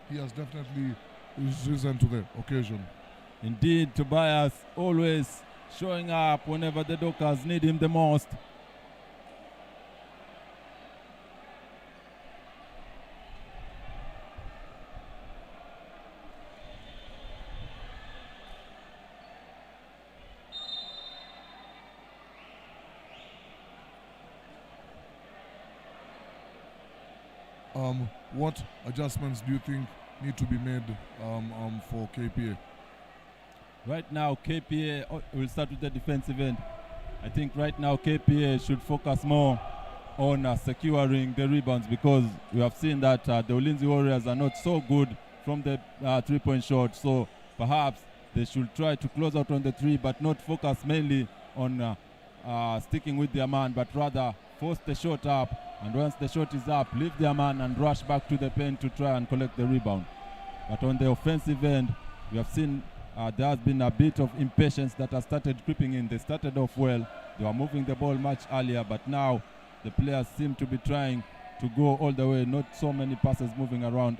He has definitely risen to the occasion. Indeed, Tobias always showing up whenever the Dockers need him the most. What adjustments do you think need to be made for KPA? Right now, KPA, we'll start with the defensive end. I think right now KPA should focus more on securing the rebounds, because we have seen that the Ulinzi Warriors are not so good from the three-point shot. So perhaps they should try to close out on the three, but not focus mainly on sticking with their man, but rather force the shot up. And once the shot is up, leave their man and rush back to the paint to try and collect the rebound. But on the offensive end, we have seen there has been a bit of impatience that has started creeping in. They started off well. They were moving the ball much earlier, but now the players seem to be trying to go all the way. Not so many passes moving around,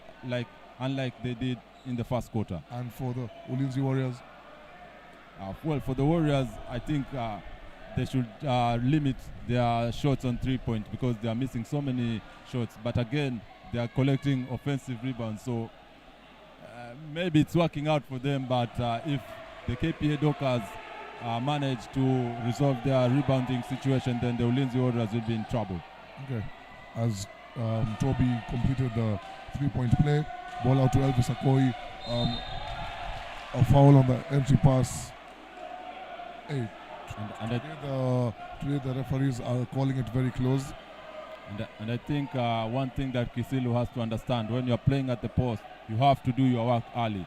unlike they did in the first quarter. And for the Ulinzi Warriors? Well, for the Warriors, I think they should limit their shots on 3-point, because they are missing so many shots. But again, they are collecting offensive rebounds. So maybe it's working out for them. But if the KPA Dockers manage to resolve their rebounding situation, then the Ulinzi Warriors will be in trouble. Okay. As Toby completed the 3-point play, ball out to Elvis Akoi. A foul on the entry pass. Hey. Today the referees are calling it very close. And I think one thing that Kisilu has to understand, when you're playing at the post, you have to do your work early.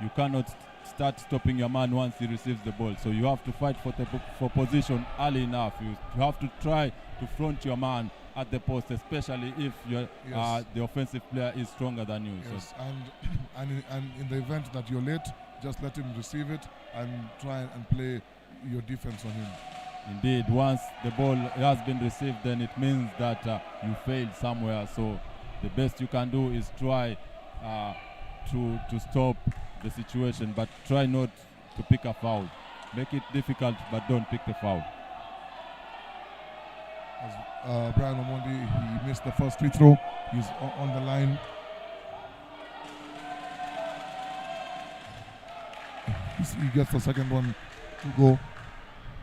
You cannot start stopping your man once he receives the ball. So you have to fight for position early enough. You have to try to front your man at the post, especially if you're, the offensive player is stronger than you. Yes, so. and in the event that you're late, just let him receive it and try and play your defense on him. Indeed, once the ball has been received, then it means that you failed somewhere. So the best you can do is try to stop the situation, but try not to pick a foul. Make it difficult, but don't pick the foul. As Brian Omondi, he missed the first free throw. He's on the line. He gets the second one to go.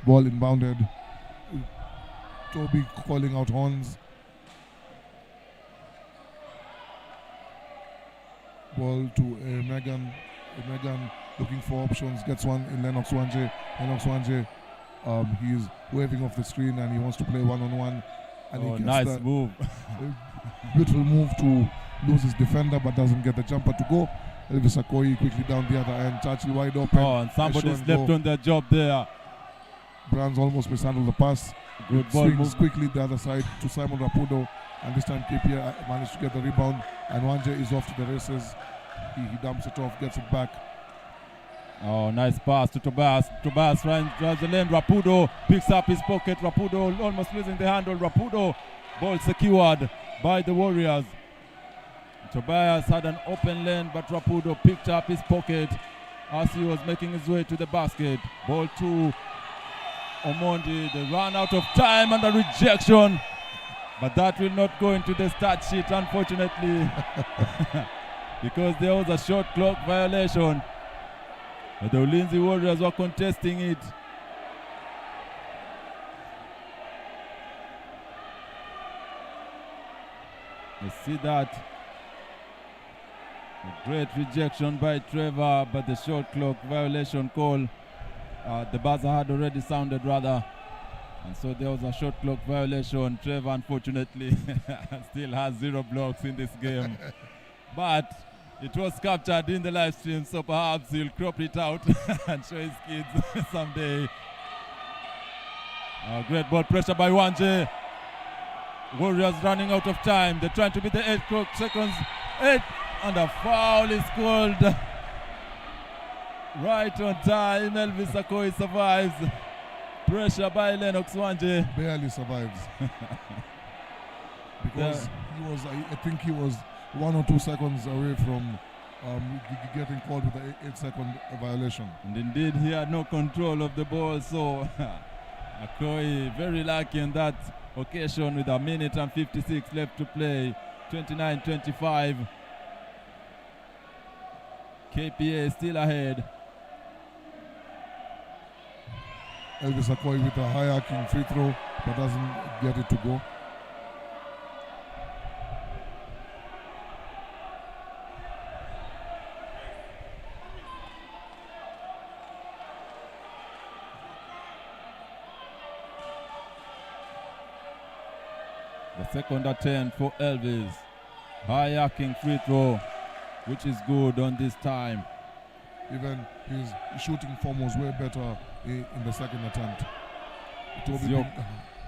Ball inbounded. Toby calling out horns. Ball to Megan. Megan looking for options. Gets one in Lennox Wanje. Lennox Wanje, he's waving off the screen and he wants to play one-on-one. And he gets nice move. Beautiful move to lose his defender, but doesn't get the jumper to go. Elvis Akoi quickly down the other end. Churchill wide open. And somebody slept on their job there. Brands almost mishandled the pass. Good ball swings move. Quickly the other side to Simon Rapudo, and this time KPA managed to get the rebound, and Wanje is off to the races. He dumps it off, gets it back. Oh, nice pass to Tobias. Tobias drives the lane. Rapudo picks up his pocket. Rapudo almost losing the handle. Rapudo, ball secured by the Warriors. Tobias had an open lane, but Rapudo picked up his pocket as he was making his way to the basket. Ball to Omondi. They ran out of time and a rejection, but that will not go into the stat sheet, unfortunately, because there was a short clock violation. But the Ulinzi Warriors were contesting it. You see that. A great rejection by Trevor, but the short clock violation call. The buzzer had already sounded rather. And so there was a short clock violation. Trevor, unfortunately, still has 0 blocks in this game. But it was captured in the live stream, so perhaps he'll crop it out and show his kids someday. Great ball pressure by Wanje. Warriors running out of time. They're trying to beat the 8 seconds. 8, and a foul is called. Right on time. Elvis Akoi survives. Pressure by Lennox Wanje. Barely survives. Because he was, I think he was 1 or 2 seconds away from getting called with the 8-second violation. And indeed, he had no control of the ball, so Akoi very lucky in that occasion with 1 minute and 56 left to play. 29-25. KPA still ahead. Elvis Akoi with a high-arcing free throw, but doesn't get it to go. The second attempt for Elvis. High-arcing free throw, which is good on this time. Even his shooting form was way better in the second attempt. Toby being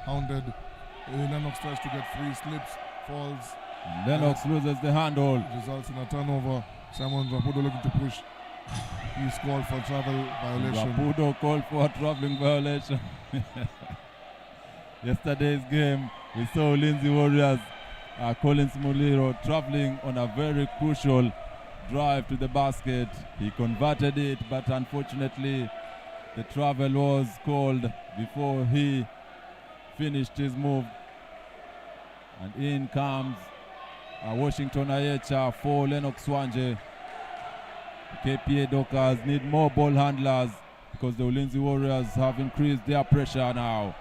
hounded. Lennox tries to get free, slips, falls. Lennox loses the handle. Results in a turnover. Simon Rapudo looking to push. He's called for travel violation. Rapudo called for a traveling violation. Yesterday's game, we saw Ulinzi Warriors, Collins Muliro traveling on a very crucial drive to the basket. He converted it, but unfortunately the travel was called before he finished his move. And in comes Washington Ayecha for Lennox Wanje. KPA Dockers need more ball handlers because the Ulinzi Warriors have increased their pressure now.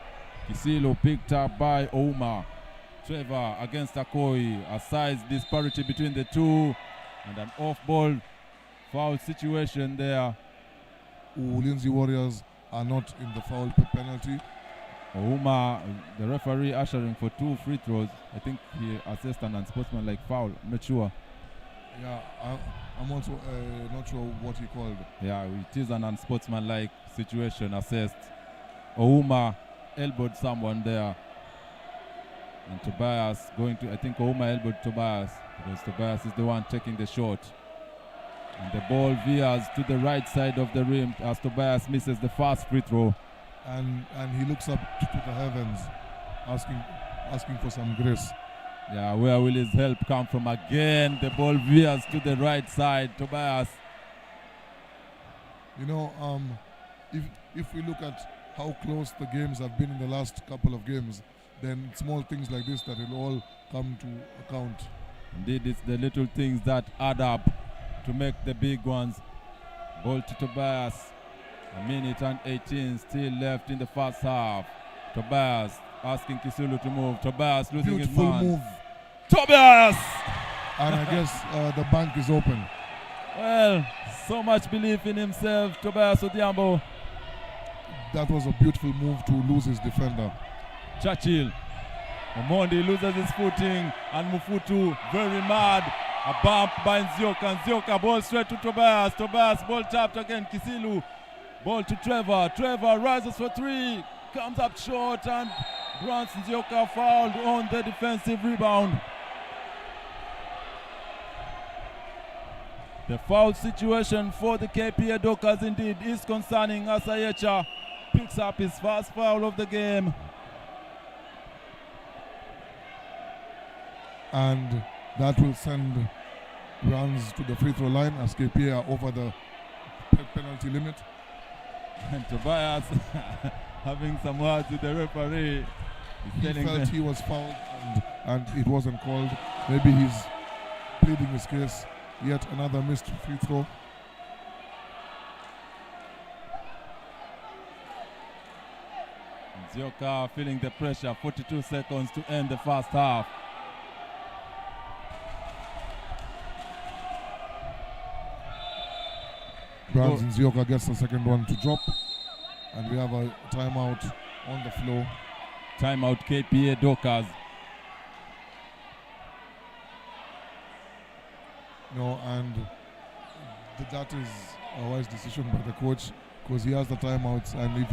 Kisilo picked up by Ouma. Trevor against Akoi. A size disparity between the two. And an off-ball foul situation there. Ulinzi Warriors are not in the foul penalty. Ouma, the referee ushering for 2 free throws. I think he assessed an unsportsmanlike foul. I'm not sure. Yeah, I'm also not sure what he called. Yeah, it is an unsportsmanlike situation assessed. Ouma elbowed someone there. And Tobias going to, I think Ouma elbowed Tobias because Tobias is the one taking the shot. And the ball veers to the right side of the rim as Tobias misses the first free throw. And he looks up to the heavens, asking for some grace. Yeah, where will his help come from again? The ball veers to the right side. Tobias. You know, if we look at how close the games have been in the last couple of games, then small things like this that will all come to account. Indeed, it's the little things that add up to make the big ones. Ball to Tobias. 1 minute and 18 still left in the first half. Tobias asking Kisulu to move. Tobias losing Beautiful his man. move. Tobias! And I guess the bank is open. Well, so much belief in himself, Tobias Odhiambo. That was a beautiful move to lose his defender. Churchill. Omondi loses his footing and Mufutu very mad. A bump by Nzioka. Nzioka ball straight to Tobias. Tobias ball tapped again. Kisilu. Ball to Trevor. Trevor rises for 3. Comes up short and grants Nzioka fouled on the defensive rebound. The foul situation for the KPA Dockers indeed is concerning as Ayecha picks up his first foul of the game. And that will send runs to the free throw line as KPA are over the penalty limit. And Tobias having some words with the referee. He felt he was fouled and it wasn't called. Maybe he's pleading his case. Yet another missed free throw. Nzioka feeling the pressure. 42 seconds to end the first half. Brans Nzioka gets the second one to drop. And we have a timeout on the floor. Timeout KPA Dockers. No, and that is a wise decision by the coach, because he has the timeouts, and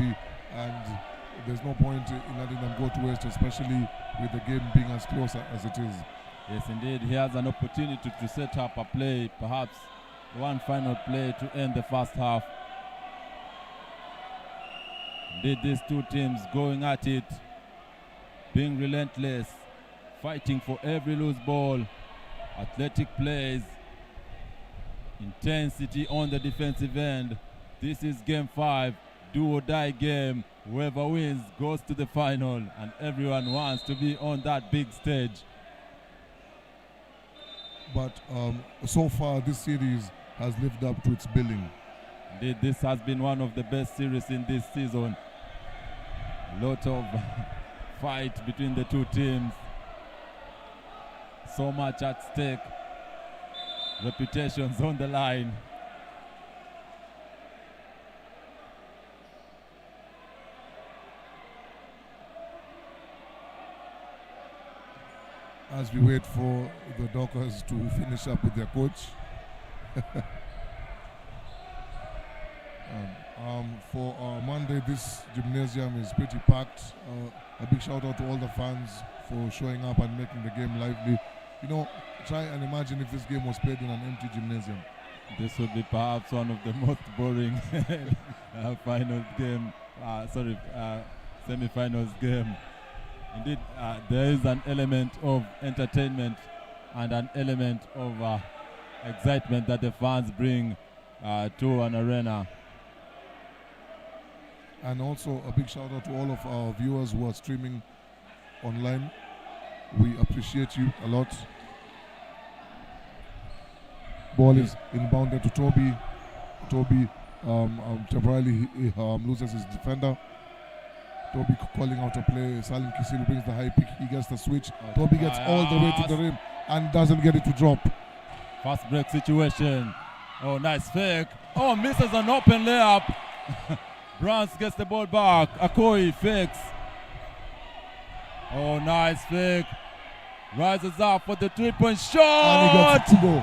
there's no point in letting them go to waste, especially with the game being as close as it is. Yes, indeed, he has an opportunity to set up a play, perhaps one final play to end the first half. Indeed, these two teams going at it, being relentless, fighting for every loose ball, athletic plays, intensity on the defensive end. This is game 5, do or die game. Whoever wins goes to the final, and everyone wants to be on that big stage. But so far this series has lived up to its billing. Indeed, this has been one of the best series in this season. A lot of fight between the two teams. So much at stake. Reputations on the line. As we wait for the Dockers to finish up with their coach. For Monday, this gymnasium is pretty packed. A big shout out to all the fans for showing up and making the game lively. You know, try and imagine if this game was played in an empty gymnasium. This would be perhaps one of the most boring semi-finals game. Indeed, there is an element of entertainment and an element of excitement that the fans bring to an arena. And also a big shout out to all of our viewers who are streaming online. We appreciate you a lot. Ball is inbounded to Toby. Toby temporarily loses his defender. Toby calling out a play. Salim Kisilu brings the high pick. He gets the switch. Toby gets all the way to the rim and doesn't get it to drop. Fast break situation. Oh, nice fake. Oh, misses an open layup. Brans gets the ball back. Akoi fakes. Oh, nice fake. Rises up for the three-point shot. And he got to go.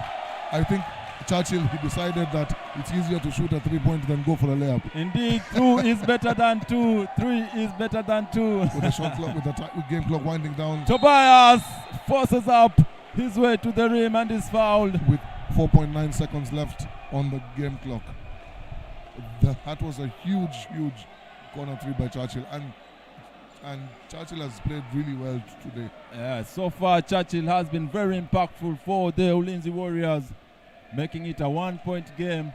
I think Churchill, he decided that it's easier to shoot a three-point than go for a layup. Indeed, 2 is better than 2. 3 is better than 2. With the shot clock, with the game clock winding down. Tobias forces up his way to the rim and is fouled. With 4.9 seconds left on the game clock. That was a huge corner three by Churchill. And Churchill has played really well today. Yeah, so far Churchill has been very impactful for the Ulinzi Warriors, making it a 1-point game.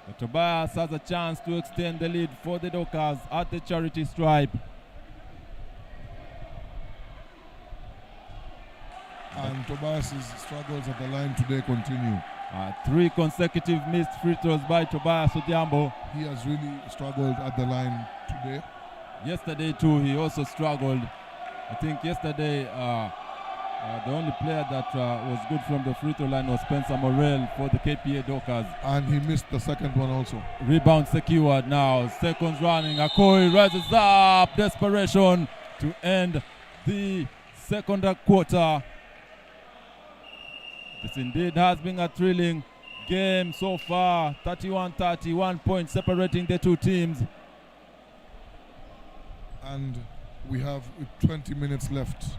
But Tobias has a chance to extend the lead for the Dockers at the charity stripe. And Tobias's struggles at the line today continue. 3 consecutive missed free throws by Tobias Odhiambo. He has really struggled at the line today. Yesterday too, he also struggled. I think yesterday the only player that was good from the free throw line was Spencer Morel for the KPA Dockers. And he missed the second one also. Rebound secured now. Seconds running. Akoi rises up. Desperation to end the second quarter. This indeed has been a thrilling game so far. 31-30, 1 point separating the two teams. And we have 20 minutes left.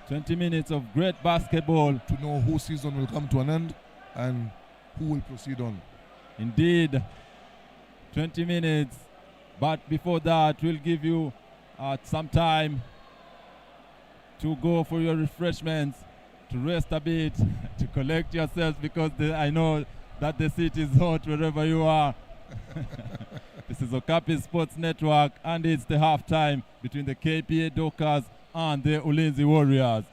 20 minutes of great basketball. To know whose season will come to an end and who will proceed on. Indeed. 20 minutes. But before that, we'll give you some time to go for your refreshments, to rest a bit, to collect yourselves, because I know that the seat is hot wherever you are. This is Okapi Sports Network, and it's the halftime between the KPA Dockers and the Ulinzi Warriors.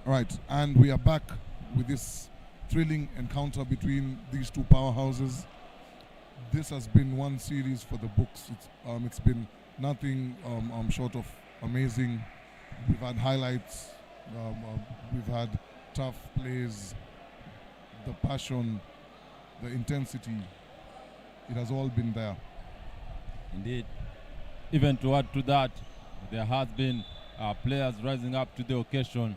Right, and we are back with this thrilling encounter between these two powerhouses. This has been one series for the books. It's been nothing short of amazing. We've had highlights, we've had tough plays, the passion, the intensity. It has all been there. Indeed. Even to add to that, there has been players rising up to the occasion.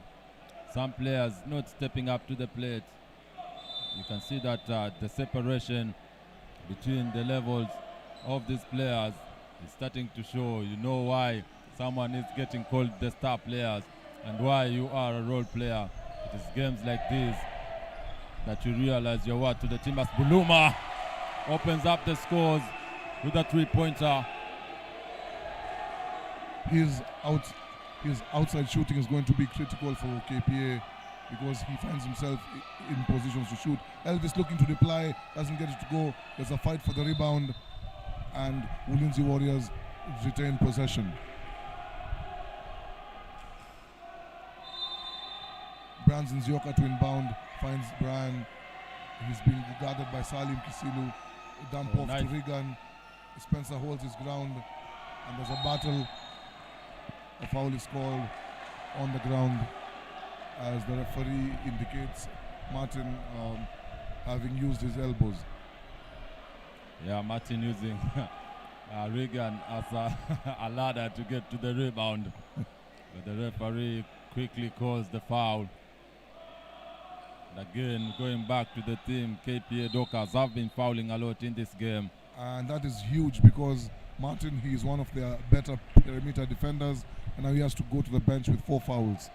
Some players not stepping up to the plate. You can see that the separation between the levels of these players is starting to show. You know why someone is getting called the star players and why you are a role player. It is games like this that you realize your worth to the team as Buluma opens up the scores with a three-pointer. His outside shooting is going to be critical for KPA because he finds himself in positions to shoot. Elvis looking to reply, doesn't get it to go. There's a fight for the rebound, and Ulinzi Warriors retain possession. Brands Nzioka to inbound, finds Brian. He's being guarded by Salim Kisilu. Dump off to Regan. Spencer holds his ground, and there's a battle. A foul is called on the ground as the referee indicates Martin having used his elbows. Yeah, Martin using Regan as a ladder to get to the rebound. But the referee quickly calls the foul. And again, going back to the team, KPA Dockers have been fouling a lot in this game. And that is huge because Martin, he is one of their better perimeter defenders, and now he has to go to the bench with 4 fouls.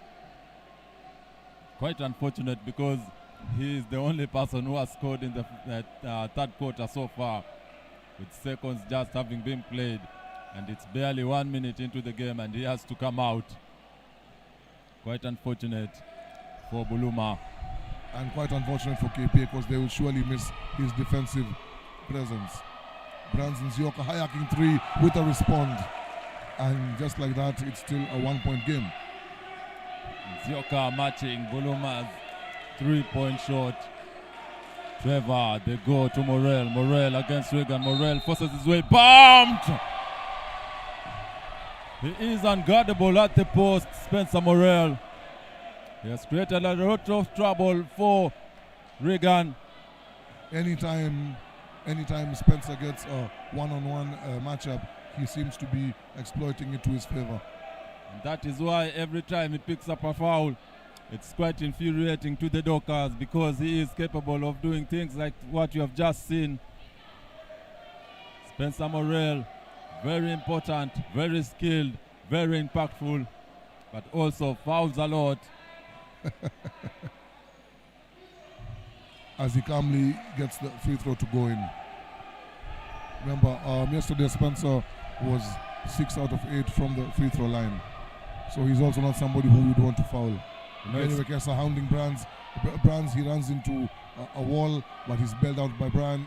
Quite unfortunate because he is the only person who has scored in the third quarter so far, with seconds just having been played, and it's barely 1 minute into the game and he has to come out. Quite unfortunate for Buluma. And quite unfortunate for KPA because they will surely miss his defensive presence. Branson Zioka high-arcing 3 with a respond. And just like that, it's still a 1-point game. Zioka matching Buluma's 3-point shot. Trevor, they go to Morel. Morel against Regan. Morel forces his way. Bumped! He is unguardable at the post, Spencer Morel. He has created a lot of trouble for Regan. Anytime Spencer gets a one-on-one matchup, he seems to be exploiting it to his favor. And that is why every time he picks up a foul, it's quite infuriating to the Dockers because he is capable of doing things like what you have just seen. Spencer Morel, very important, very skilled, very impactful, but also fouls a lot. As he calmly gets the free throw to go in. Remember, yesterday Spencer was 6 out of 8 from the free throw line. So he's also not somebody who would want to foul. Anyway, Kessa hounding Brands. Brands, he runs into a wall, but he's bailed out by Brian.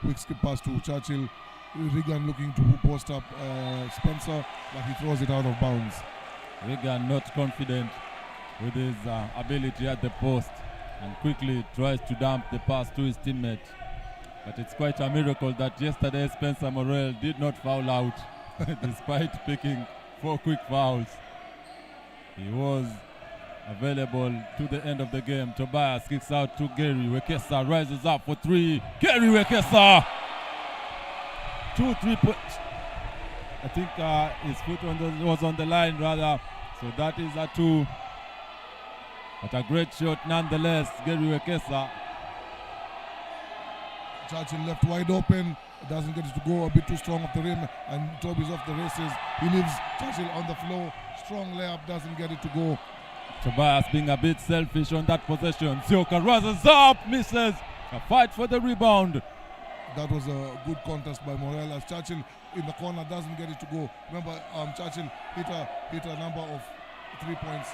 Quick skip pass to Churchill. Regan looking to post up Spencer, but he throws it out of bounds. Regan not confident with his ability at the post and quickly tries to dump the pass to his teammate. But it's quite a miracle that yesterday Spencer Morel did not foul out despite picking 4 quick fouls. He was available to the end of the game. Tobias kicks out to Gary. Wekesa rises up for 3. Gary Wekesa! 2 3-points. I think his foot was on the line rather. So that is a 2. But a great shot nonetheless, Gary Wekesa. Churchill left wide open, doesn't get it to go, a bit too strong off the rim, and Toby's off the races. He leaves Churchill on the floor, strong layup, doesn't get it to go. Tobias being a bit selfish on that possession. Zioka rises up, misses. A fight for the rebound. That was a good contest by Morel as Churchill in the corner doesn't get it to go. Remember, Churchill hit a number of 3 points.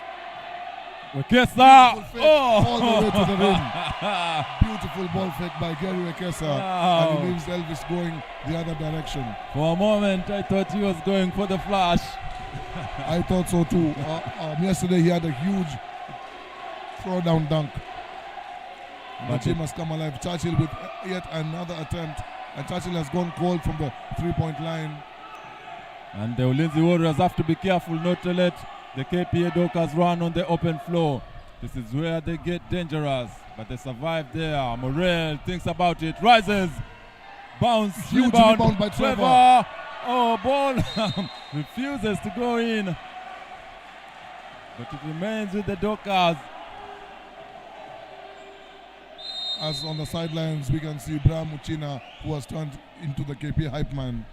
Wekesa! All the way to the rim. Beautiful ball fake by Gary Wekesa. Wow. And he leaves Elvis going the other direction. For a moment, I thought he was going for the flash. I thought so too. Yesterday he had a huge throw down dunk. And the But team has come alive. Churchill with yet another attempt. And Churchill has gone cold from the 3-point line. And the Ulinzi Warriors have to be careful not to let the KPA Dockers run on the open floor. This is where they get dangerous. But they survive there. Morel thinks about it. Rises. Bounce. Huge rebound by Trevor. Oh, ball refuses to go in. But it remains with the Dockers. As on the sidelines, we can see Bram Uchina, who has turned into the KPA hype man.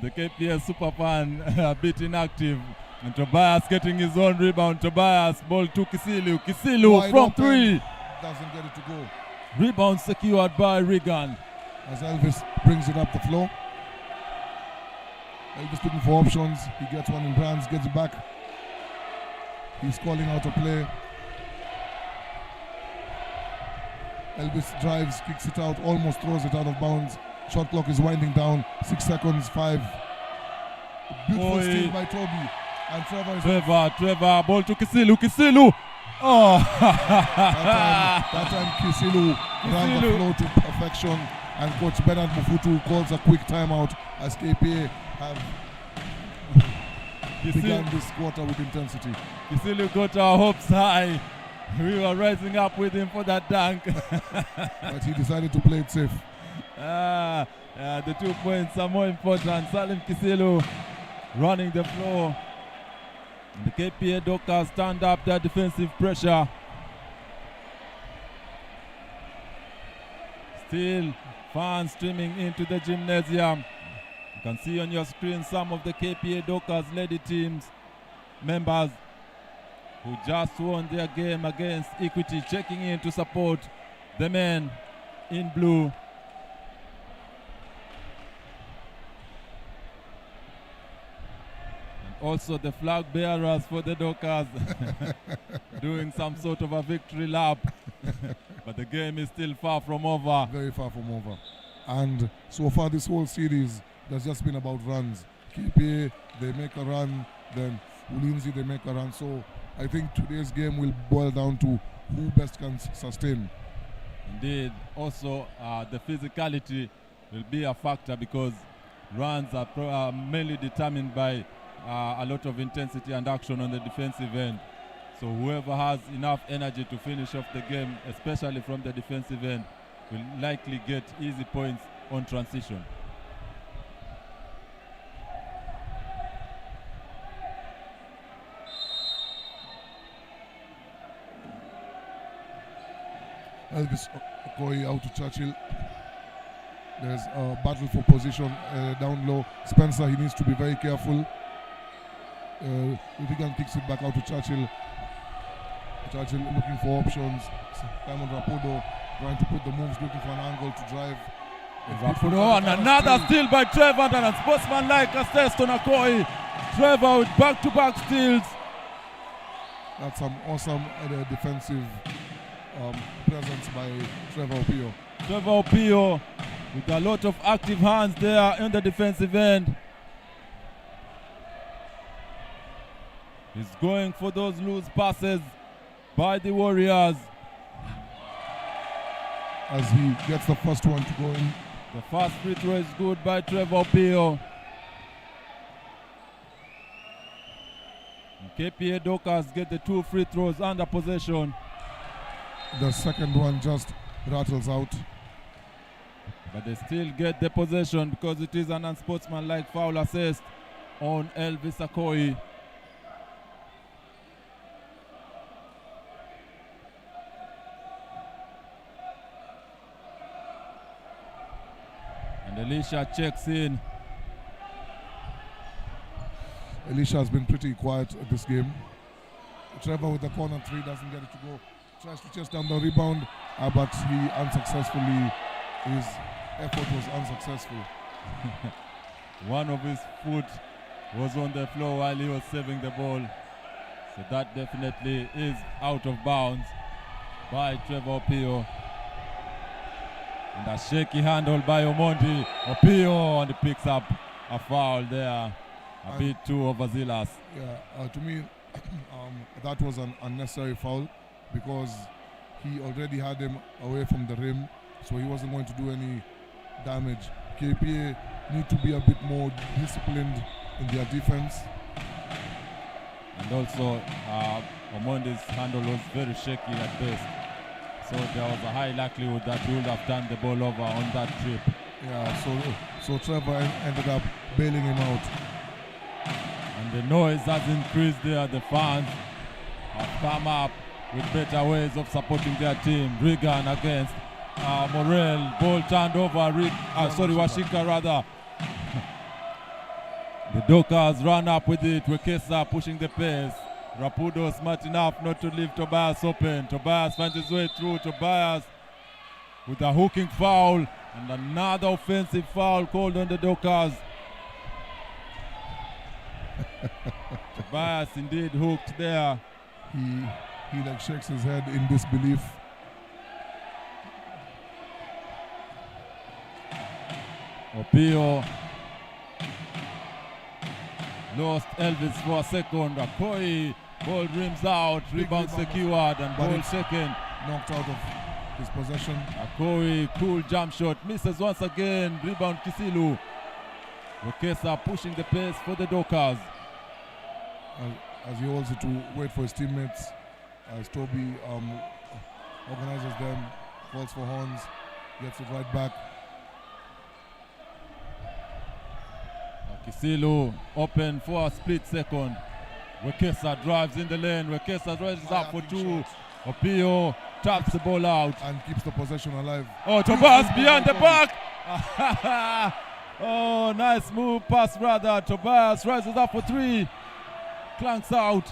The KPA superfan a bit inactive. And Tobias getting his own rebound. Tobias, ball to Kisilu. Kisilu Wide from open. 3. Doesn't get it to go. Rebound secured by Regan. As Elvis brings it up the floor. Elvis looking for options. He gets one in hands, gets it back. He's calling out a play. Elvis drives, kicks it out, almost throws it out of bounds. Shot clock is winding down. 6 seconds, 5. Beautiful steal by Toby. And Trevor is Trevor, ball to Kisilu. Kisilu! Oh! that time Kisilu ran the flow to perfection. And Coach Bernard Mufutu calls a quick timeout as KPA have begun this quarter with intensity. Kisilu got our hopes high. We were rising up with him for that dunk. But he decided to play it safe. The 2 points are more important. Salim Kisilu running the floor. The KPA Dockers stand up their defensive pressure. Still fans streaming into the gymnasium. You can see on your screen some of the KPA Dockers lady teams members who just won their game against Equity, checking in to support the men in blue. And also the flag bearers for the Dockers doing some sort of a victory lap. But the game is still far from over. Very far from over. And so far this whole series, there's just been about runs. KPA, they make a run, then Ulinzi, they make a run. So I think today's game will boil down to who best can sustain. Indeed. Also, the physicality will be a factor because runs are mainly determined by a lot of intensity and action on the defensive end. So whoever has enough energy to finish off the game, especially from the defensive end, will likely get easy points on transition. Elvis Okoye out to Churchill. There's a battle for position down low. Spencer, he needs to be very careful. Regan kicks it back out to Churchill. Churchill looking for options. Simon Rapodo trying to put the moves, looking for an angle to drive. Rapodo and another steal by Trevor, and a sportsman-like assist on Okoye. Trevor with back-to-back steals. That's some awesome defensive presence by Trevor Opio. Trevor Opio with a lot of active hands there in the defensive end. He's going for those loose passes by the Warriors. As he gets the first one to go in. The first free throw is good by Trevor Opio. KPA Dockers get the 2 free throws under possession. The second one just rattles out. But they still get the possession because it is an unsportsmanlike foul assist on Elvis Okoye. And Elisha checks in. Elisha has been pretty quiet at this game. Trevor with the corner 3 doesn't get it to go. Tries to chase down the rebound, but he unsuccessfully, his effort was unsuccessful. One of his foot was on the floor while he was saving the ball. So that definitely is out of bounds by Trevor Opio. And a shaky handle by Omondi. Opio, and he picks up a foul there. A bit too overzealous. Yeah, to me, that was an unnecessary foul because he already had him away from the rim, so he wasn't going to do any damage. KPA need to be a bit more disciplined in their defense. And also, Omondi's handle was very shaky at best. So there was a high likelihood that he would have turned the ball over on that trip. Yeah, so Trevor ended up bailing him out. And the noise has increased there. The fans have come up with better ways of supporting their team. Regan against Morel. Ball turned over. Washika rather. The Dockers run up with it. Wekesa pushing the pace. Rapudo smart enough not to leave Tobias open. Tobias finds his way through. Tobias with a hooking foul. And another offensive foul called on the Dockers. Tobias indeed hooked there. He like shakes his head in disbelief. Opio lost Elvis for a second. Akoi, ball rims out, rebound secured, and ball second. Knocked out of his possession. Akoi, cool jump shot, misses once again. Rebound Kisilu. Wekesa pushing the pace for the Dockers. As he holds it to wait for his teammates, as Toby organizes them, calls for horns, gets it right back. Kisilu open for a split second. Wekesa drives in the lane. Wekesa rises up for two. Opio taps the ball out and keeps the possession alive. Oh, Tobias behind the back. Oh, nice move pass rather. Tobias rises up for three. Clanks out.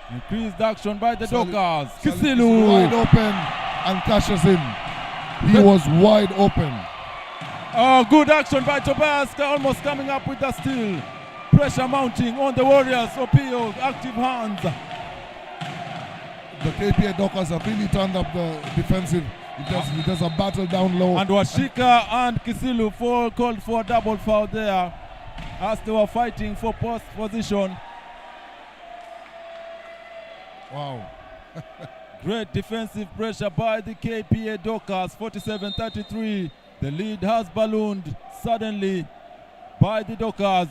Increased action by the Dockers. Kisilu wide open and cashes in. He was wide open. Oh, good action by Tobias, almost coming up with the steal. Pressure mounting on the Warriors. Opio, active hands. The KPA Dockers have really turned up the defensive. It does a battle down low. And Washika and Kisilu called for a double foul there as they were fighting for post position. Wow. Great defensive pressure by the KPA Dockers, 47-33. The lead has ballooned suddenly by the Dockers.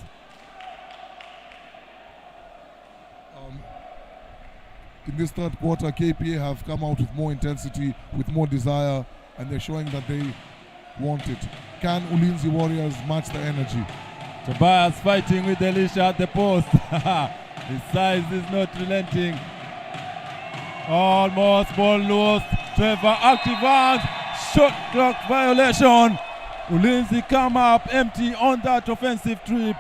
In this third quarter, KPA have come out with more intensity, with more desire, and they're showing that they want it. Can Ulinzi Warriors match the energy? Tobias fighting with Elisha at the post. His size is not relenting. Almost ball lost. Trevor active hands. Shot clock violation. Ulinzi come up empty on that offensive trip.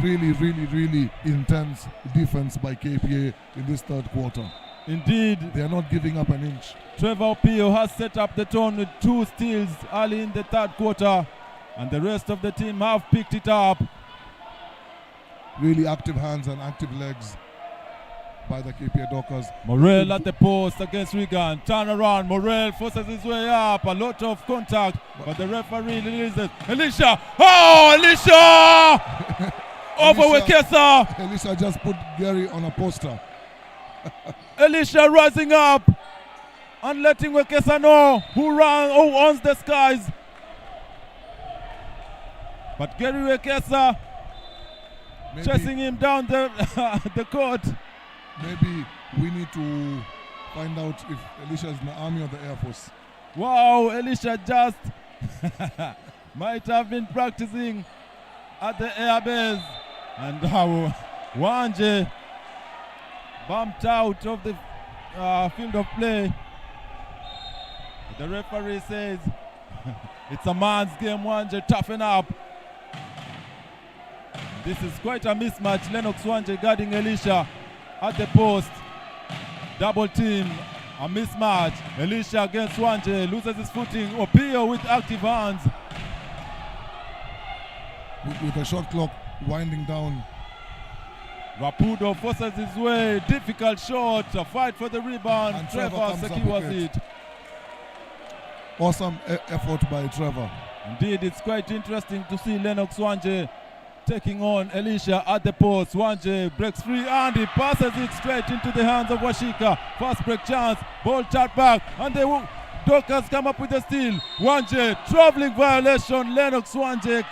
Really intense defense by KPA in this third quarter. Indeed. They are not giving up an inch. Trevor Opio has set up the tone with 2 steals early in the third quarter, and the rest of the team have picked it up. Really active hands and active legs by the KPA Dockers. Morel at the post against Regan. Turn around. Morel forces his way up. A lot of contact, but the referee releases. Elisha! Oh, Elisha! Over Wekesa! Elisha just put Gary on a poster. Elisha rising up and letting Wekesa know who owns the skies. But Gary Wekesa chasing him down the court. Maybe we need to find out if Elisha is in the Army or the Air Force. Wow, Elisha just might have been practicing at the air base. And Wanje bumped out of the field of play. The referee says it's a man's game, Wanje, toughen up. This is quite a mismatch. Lennox Wanje guarding Elisha at the post. Double team, a mismatch. Elisha against Wanje, loses his footing. Opio with active hands. With the shot clock winding down. Rapudo forces his way, difficult shot, a fight for the rebound. And Trevor secures it. Awesome effort by Trevor. Indeed, it's quite interesting to see Lennox Wanje taking on Elisha at the post. Wanje breaks free and he passes it straight into the hands of Washika. Fast break chance, ball tap back, and the Dockers come up with the steal. Wanje, traveling violation, Lennox Wanje.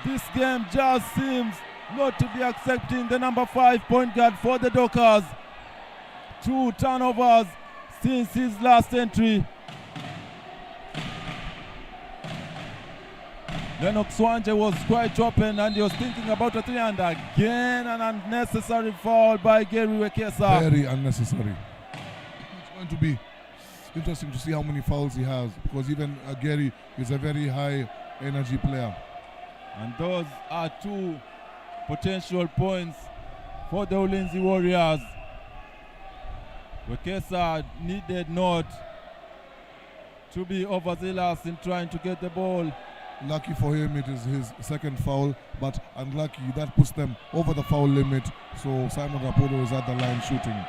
This game just seems not to be accepting the number 5 point guard for the Dockers. 2 turnovers since his last entry. Lennox Wanje was quite open and he was thinking about a 3, and again an unnecessary foul by Gary Wekesa. Very unnecessary. It's going to be interesting to see how many fouls he has, because even Gary is a very high energy player. And those are 2 potential points for the Ulinzi Warriors. Wekesa needed not to be overzealous in trying to get the ball. Lucky for him, it is his second foul, but unlucky, that puts them over the foul limit. So Simon Rapudo is at the line shooting.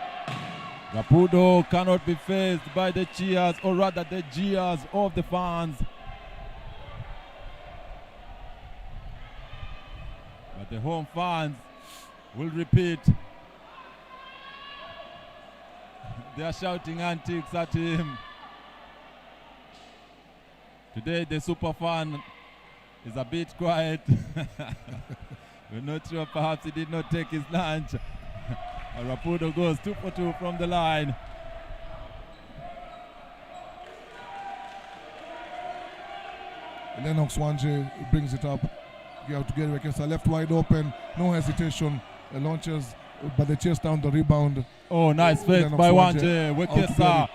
Rapudo cannot be faced by the cheers, or rather the jeers of the fans. But the home fans will repeat their shouting antics at him. Today the super fan is a bit quiet. We're not sure, perhaps he did not take his lunch. Rapudo goes 2 for 2 from the line. Lennox Wanje brings it up. You have to get Wekesa left wide open, no hesitation. Launches, but they chase down the rebound. Oh, nice fake by Wanje. Wekesa.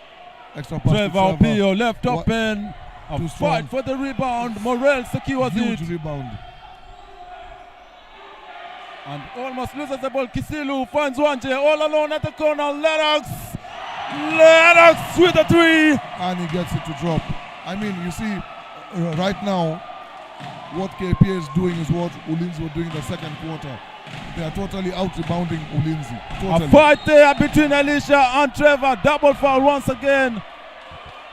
Extra pass Trevor Opio left open. A fight for the rebound. Morel secures it. Huge rebound. And almost loses the ball. Kisilu finds Wanje all alone at the corner. Lennox with a 3. And he gets it to drop. I mean, you see, right now, what KPA is doing is what Ulinzi were doing in the second quarter. They are totally out-rebounding Ulinzi. Totally. A fight there between Elisha and Trevor. Double foul once again.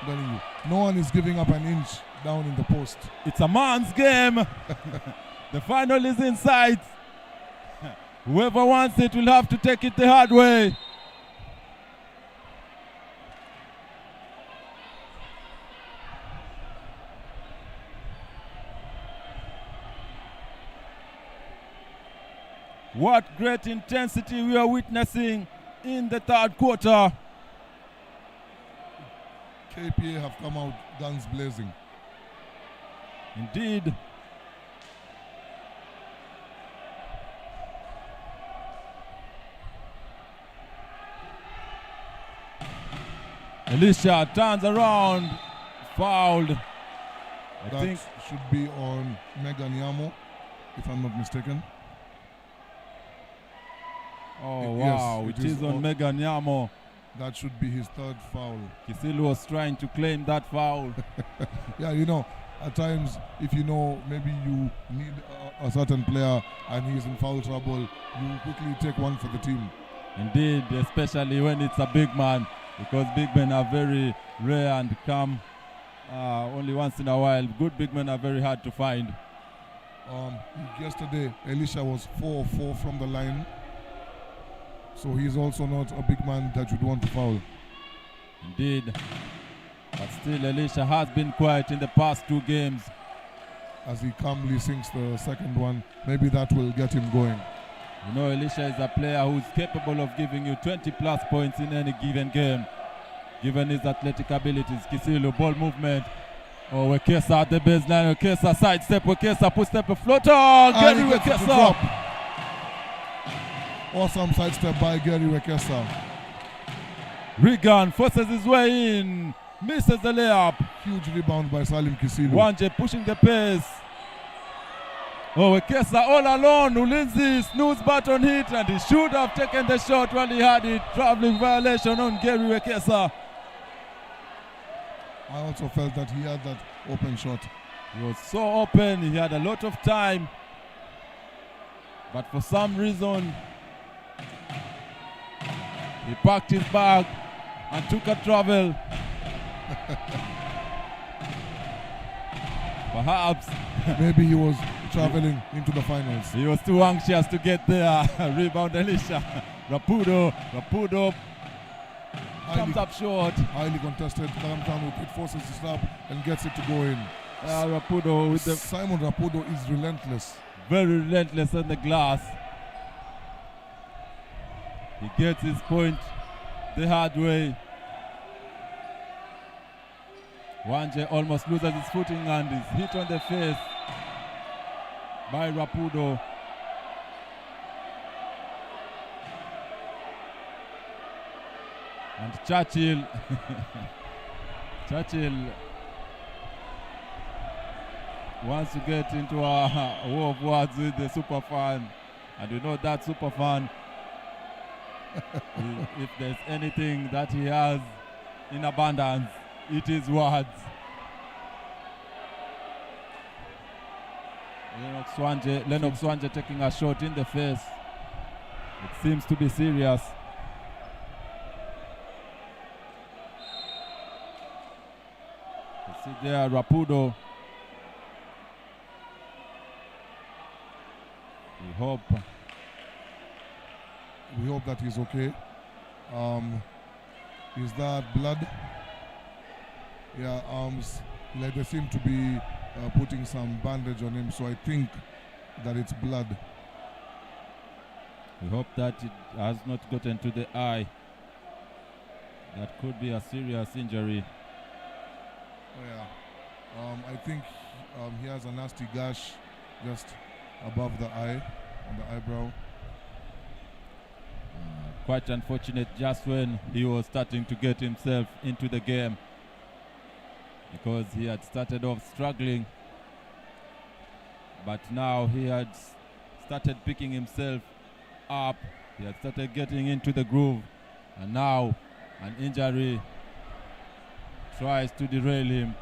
I'm telling you, no one is giving up an inch down in the post. It's a man's game. The final is in sight. Whoever wants it will have to take it the hard way. What great intensity we are witnessing in the third quarter. KPA have come out guns blazing. Indeed. Elisha turns around, fouled. I think should be on Megan Yamo, if I'm not mistaken. Oh, wow, yes, it is on Megan Yamo. That should be his 3rd foul. Kisilu was trying to claim that foul. Yeah, you know, at times, if you know maybe you need a certain player and he's in foul trouble, you quickly take one for the team. Indeed, especially when it's a big man, because big men are very rare and come only once in a while. Good big men are very hard to find. Yesterday, Elisha was 4-4 from the line. So he's also not a big man that you'd want to foul. Indeed. But still, Elisha has been quiet in the past 2 games. As he calmly sinks the second one, maybe that will get him going. You know, Elisha is a player who's capable of giving you 20+ points in any given game, given his athletic abilities. Kisilu, ball movement. Oh, Wekesa at the baseline. Wekesa sidestep. Wekesa puts step a floater. Gary Wekesa. Awesome sidestep by Gary Wekesa. Regan forces his way in. Misses the layup. Huge rebound by Salim Kisilu. Wanje pushing the pace. Oh, Wekesa all alone. Ulinzi snooze button hit, and he should have taken the shot while he had it. Traveling violation on Gary Wekesa. I also felt that he had that open shot. He was so open. He had a lot of time. But for some reason, he packed his bag and took a travel. Maybe he was traveling into the finals. He was too anxious to get there. Rebound Elisha. Rapudo comes up short. Highly contested. Comes down with it, forces the slap and gets it to go in. Rapudo with the Simon Rapudo is relentless. Very relentless on the glass. He gets his point the hard way. Wanje almost loses his footing and is hit on the face by Rapudo. And Churchill wants to get into a war of words with the super fan. And we know that super fan, if there's anything that he has in abundance, it is words. Lennox Wanje taking a shot in the face. It seems to be serious. You see there, Rapudo. We hope that he's okay. Is that blood? Yeah, like they seem to be putting some bandage on him, so I think that it's blood. We hope that it has not gotten to the eye. That could be a serious injury. Yeah, I think he has a nasty gash just above the eye, on the eyebrow. Quite unfortunate just when he was starting to get himself into the game, because he had started off struggling, but now he had started picking himself up. He had started getting into the groove, and now an injury tries to derail him.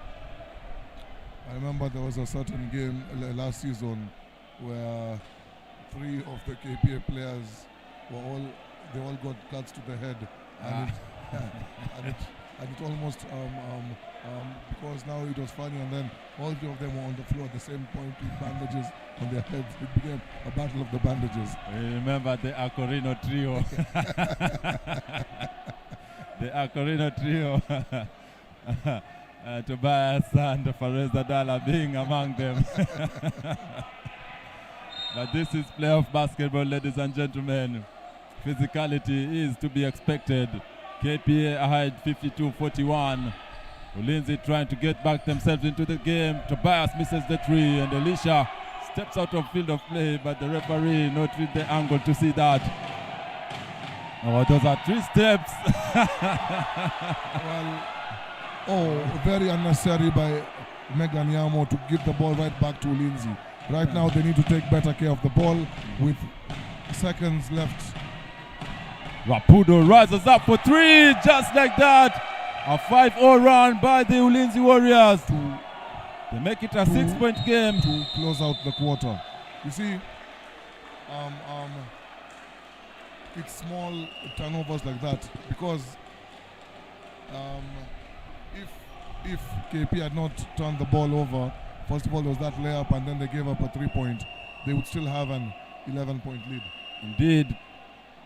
I remember there was a certain game last season where 3 of the KPA players they all got cuts to the head, and it almost because now it was funny, and then all 3 of them were on the floor at the same point with bandages on their heads. It became a battle of the bandages. Remember the Acorino trio. The Acorino trio. Tobias and Fares Adala being among them. But this is playoff basketball, ladies and gentlemen. Physicality is to be expected. KPA ahead 52-41. Ulinzi trying to get back themselves into the game. Tobias misses the 3 and Elisha steps out of field of play, but the referee not with the angle to see that. Oh, those are 3 steps. Very unnecessary by Megan Yamo to give the ball right back to Ulinzi. Right now they need to take better care of the ball with seconds left. Rapudo rises up for 3, just like that. A 5-0 run by the Ulinzi Warriors. They make it a 6-point game to close out the quarter. You see, it's small turnovers like that, because if KP had not turned the ball over, first of all there was that layup and then they gave up a 3-point, they would still have an 11-point lead. Indeed.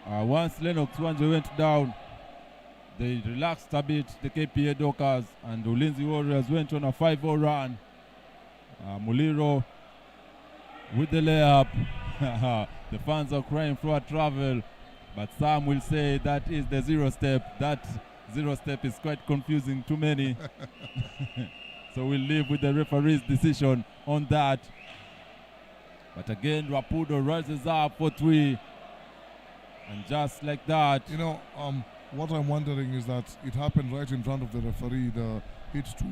Once Lennox Wanje went down, they relaxed a bit, the KPA Dockers, and the Ulinzi Warriors went on a 5-0 run. Muliro with the layup. The fans are crying for a travel, but some will say that is the 0 step. That 0 step is quite confusing to many. So we'll live with the referee's decision on that. But again, Rapudo rises up for 3. And just like that, you know, what I'm wondering is that it happened right in front of the referee, the hit to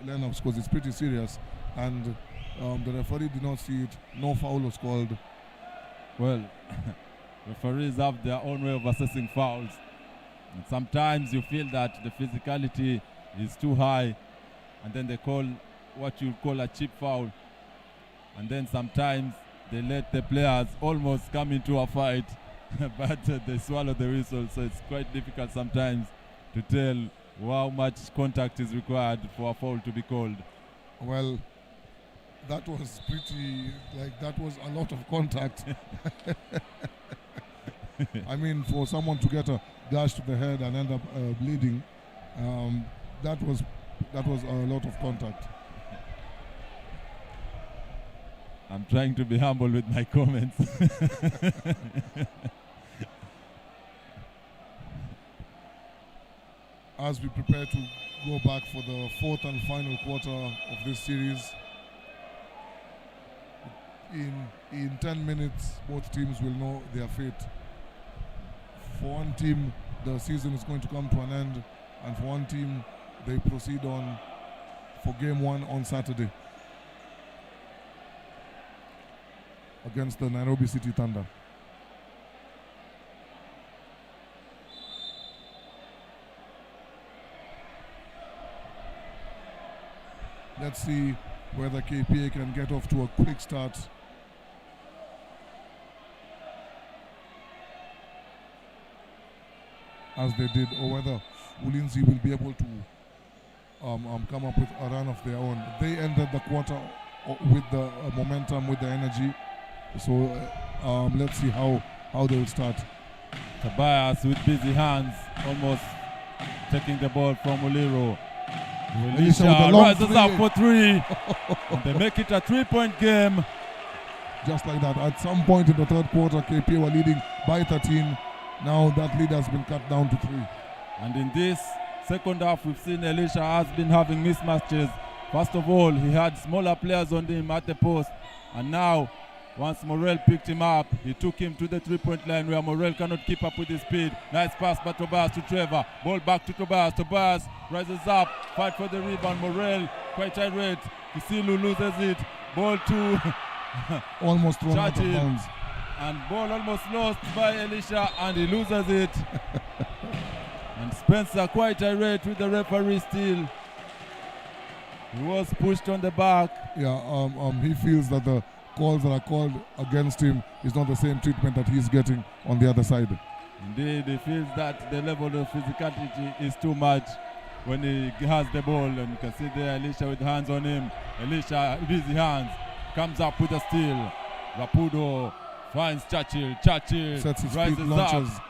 Lennox, because it's pretty serious, and the referee did not see it. No foul was called. Well, referees have their own way of assessing fouls. And sometimes you feel that the physicality is too high, and then they call what you call a cheap foul. And then sometimes they let the players almost come into a fight. But they swallow the whistle, so it's quite difficult sometimes to tell how much contact is required for a foul to be called. Well, That was pretty, like, that was a lot of contact. I mean, for someone to get a gash to the head and end up bleeding, that was a lot of contact. I'm trying to be humble with my comments. As we prepare to go back for the fourth and final quarter of this series, in 10 minutes, both teams will know their fate. For one team, the season is going to come to an end, and for one team, they proceed on for game one on Saturday against the Nairobi City Thunder. Let's see whether KPA can get off to a quick start. As they did, or whether Ulinzi will be able to come up with a run of their own. They ended the quarter with the momentum, with the energy. So let's see how they will start. Tobias with busy hands, almost taking the ball from Muliro. Elisha rises up for three. And they make it a 3-point game. Just like that. At some point in the third quarter, KPA were leading by 13. Now that lead has been cut down to 3. And in this second half, we've seen Elisha has been having mismatches. First of all, he had smaller players on him at the post. And now, once Morel picked him up, he took him to the 3-point line where Morel cannot keep up with his speed. Nice pass by Tobias to Trevor. Ball back to Tobias. Tobias rises up, fight for the rebound. Morel quite irate. Kisilu loses it. Ball to almost thrown out of bounds. And ball almost lost by Elisha, and he loses it. And Spencer quite irate with the referee still. He was pushed on the back. Yeah, he feels that the calls that are called against him is not the same treatment that he's getting on the other side. Indeed, he feels that the level of physicality is too much when he has the ball. And you can see there Elisha with hands on him. Elisha, busy hands, comes up with a steal. Rapudo finds Churchill. Churchill sets his rises feet, launches. up,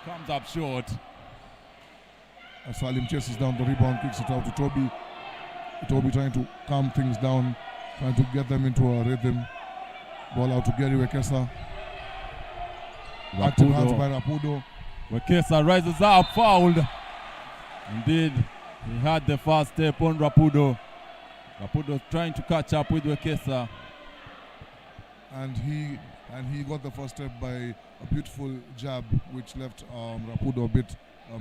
comes up short. As Salim chases down the rebound, kicks it out to Toby. Toby trying to calm things down, trying to get them into a rhythm. Ball out to Gary Wekesa. Active hands by Rapudo. Wekesa rises up, fouled. Indeed, he had the first step on Rapudo. Rapudo trying to catch up with Wekesa. And he got the first step by a beautiful jab, which left Rapudo a bit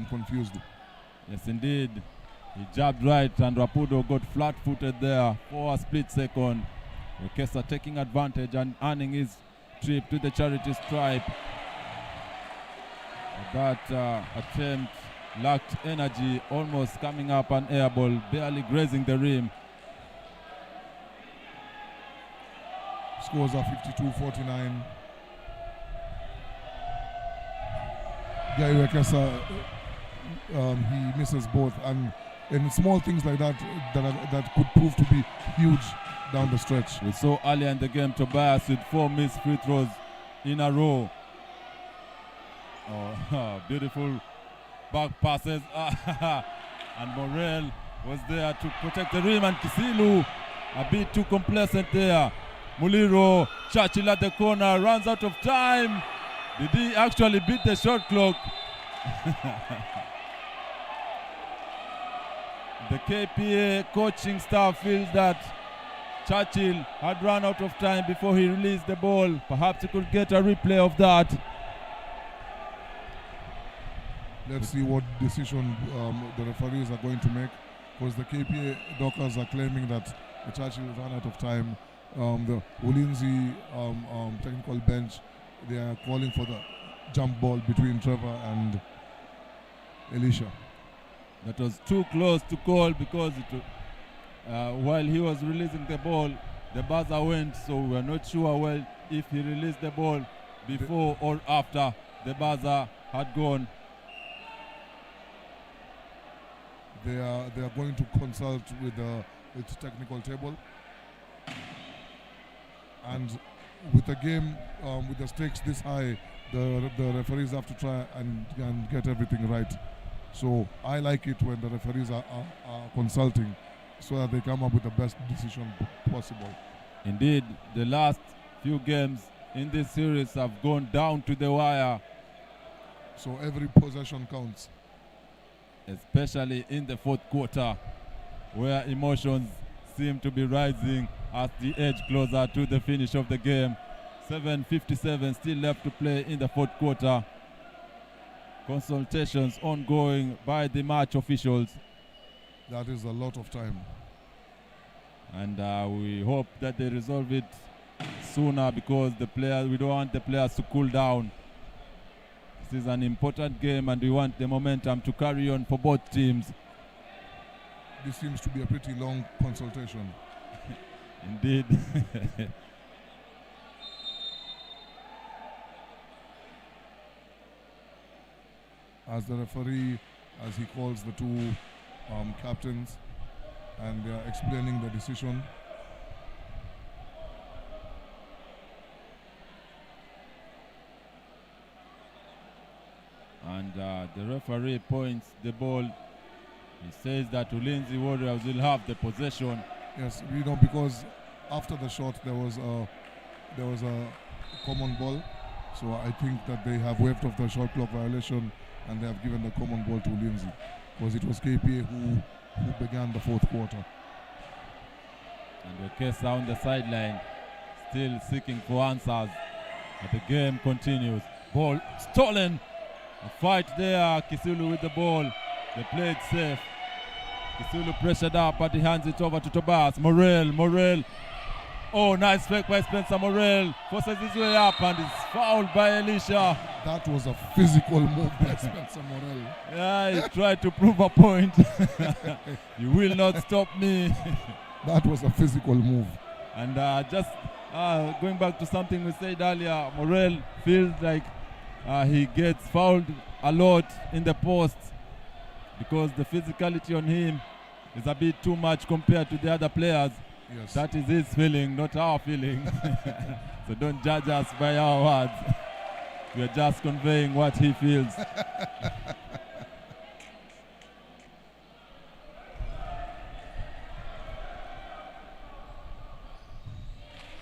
confused. Yes, indeed. He jabbed right, and Rapudo got flat-footed there for a split second. Wekesa taking advantage and earning his trip to the charity stripe. That attempt lacked energy, almost coming up an air ball, barely grazing the rim. Scores are 52-49. Gary Wekesa, he misses both, and small things like that that could prove to be huge down the stretch. We saw earlier in the game Tobias with 4 missed free throws in a row. Oh, beautiful back passes. And Morel was there to protect the rim, and Kisilu a bit too complacent there. Muliro, Churchill at the corner, runs out of time. Did he actually beat the shot clock? The KPA coaching staff feels that Churchill had run out of time before he released the ball. Perhaps he could get a replay of that. Let's see what decision the referees are going to make, because the KPA Dockers are claiming that the Churchill ran out of time. The Ulinzi technical bench, they are calling for the jump ball between Trevor and Elisha. That was too close to call, because while he was releasing the ball, the buzzer went, so we're not sure if he released the ball before or after the buzzer had gone. They are going to consult with the technical table. And with a game with the stakes this high, the referees have to try and get everything right. So I like it when the referees are consulting so that they come up with the best decision possible. Indeed, the last few games in this series have gone down to the wire. So every possession counts. Especially in the fourth quarter, where emotions seem to be rising as the edge closer to the finish of the game. 7:57 still left to play in the fourth quarter. Consultations ongoing by the match officials. That is a lot of time. And we hope that they resolve it sooner, because we don't want the players to cool down. This is an important game and we want the momentum to carry on for both teams. This seems to be a pretty long consultation. Indeed. As the referee, as he calls the two captains, and they are explaining the decision. And the referee points the ball. He says that Ulinzi Warriors will have the possession. Yes, because after the shot there was a common ball. So I think that they have waived off the shot clock violation and they have given the common ball to Ulinzi, because it was KPA who began the fourth quarter. And Okesa on the sideline, still seeking for answers. But the game continues. Ball stolen. A fight there. Kisulu with the ball. They played safe. Kisulu pressured up, but he hands it over to Tobias. Morel. Oh, nice fake by Spencer Morel. Forces his way up and is fouled by Elisha. That was a physical move by Spencer Morel. Yeah, he tried to prove a point. You will not stop me. That was a physical move. And just going back to something we said earlier, Morel feels like he gets fouled a lot in the post, because the physicality on him is a bit too much compared to the other players. Yes. That is his feeling, not our feeling. So don't judge us by our words. We are just conveying what he feels.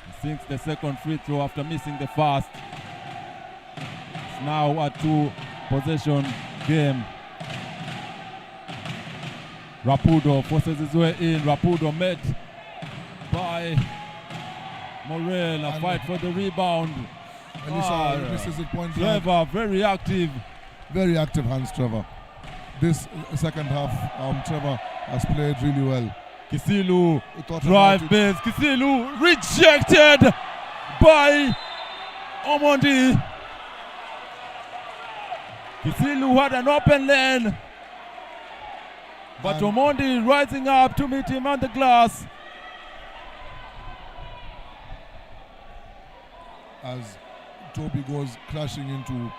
He sinks the second free throw after missing the first. It's now a two-possession game. Rapudo forces his way in. Rapudo met by Morel. A fight for the rebound. Elisha misses it point Trevor, blank. very active. Very active hands, Trevor. This second half, Trevor has played really well. Kisilu, drive base. Kisilu rejected by Omondi. Kisilu had an open lane, but Omondi rising up to meet him on the glass. As Toby goes crashing into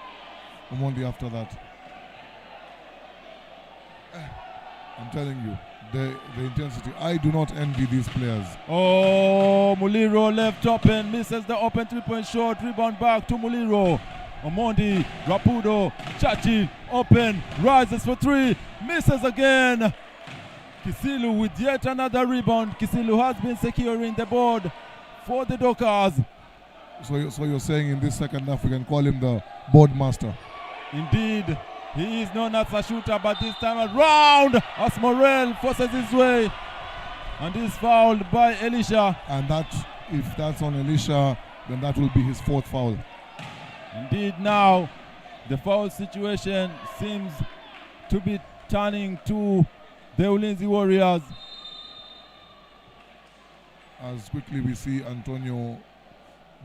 Omondi after that. I'm telling you, the intensity. I do not envy these players. Oh, Muliro left open, misses the open three-point shot, rebound back to Muliro. Omondi, Rapudo, Chachi, open, rises for three, misses again. Kisilu with yet another rebound. Kisilu has been securing the board for the Dockers. So you're saying in this second half we can call him the board master? Indeed, he is known as a shooter, but this time around, as Morel forces his way and is fouled by Elisha. And if that's on Elisha, then that will be his fourth foul. Indeed, now the foul situation seems to be turning to the Ulinzi Warriors. As quickly we see Antonio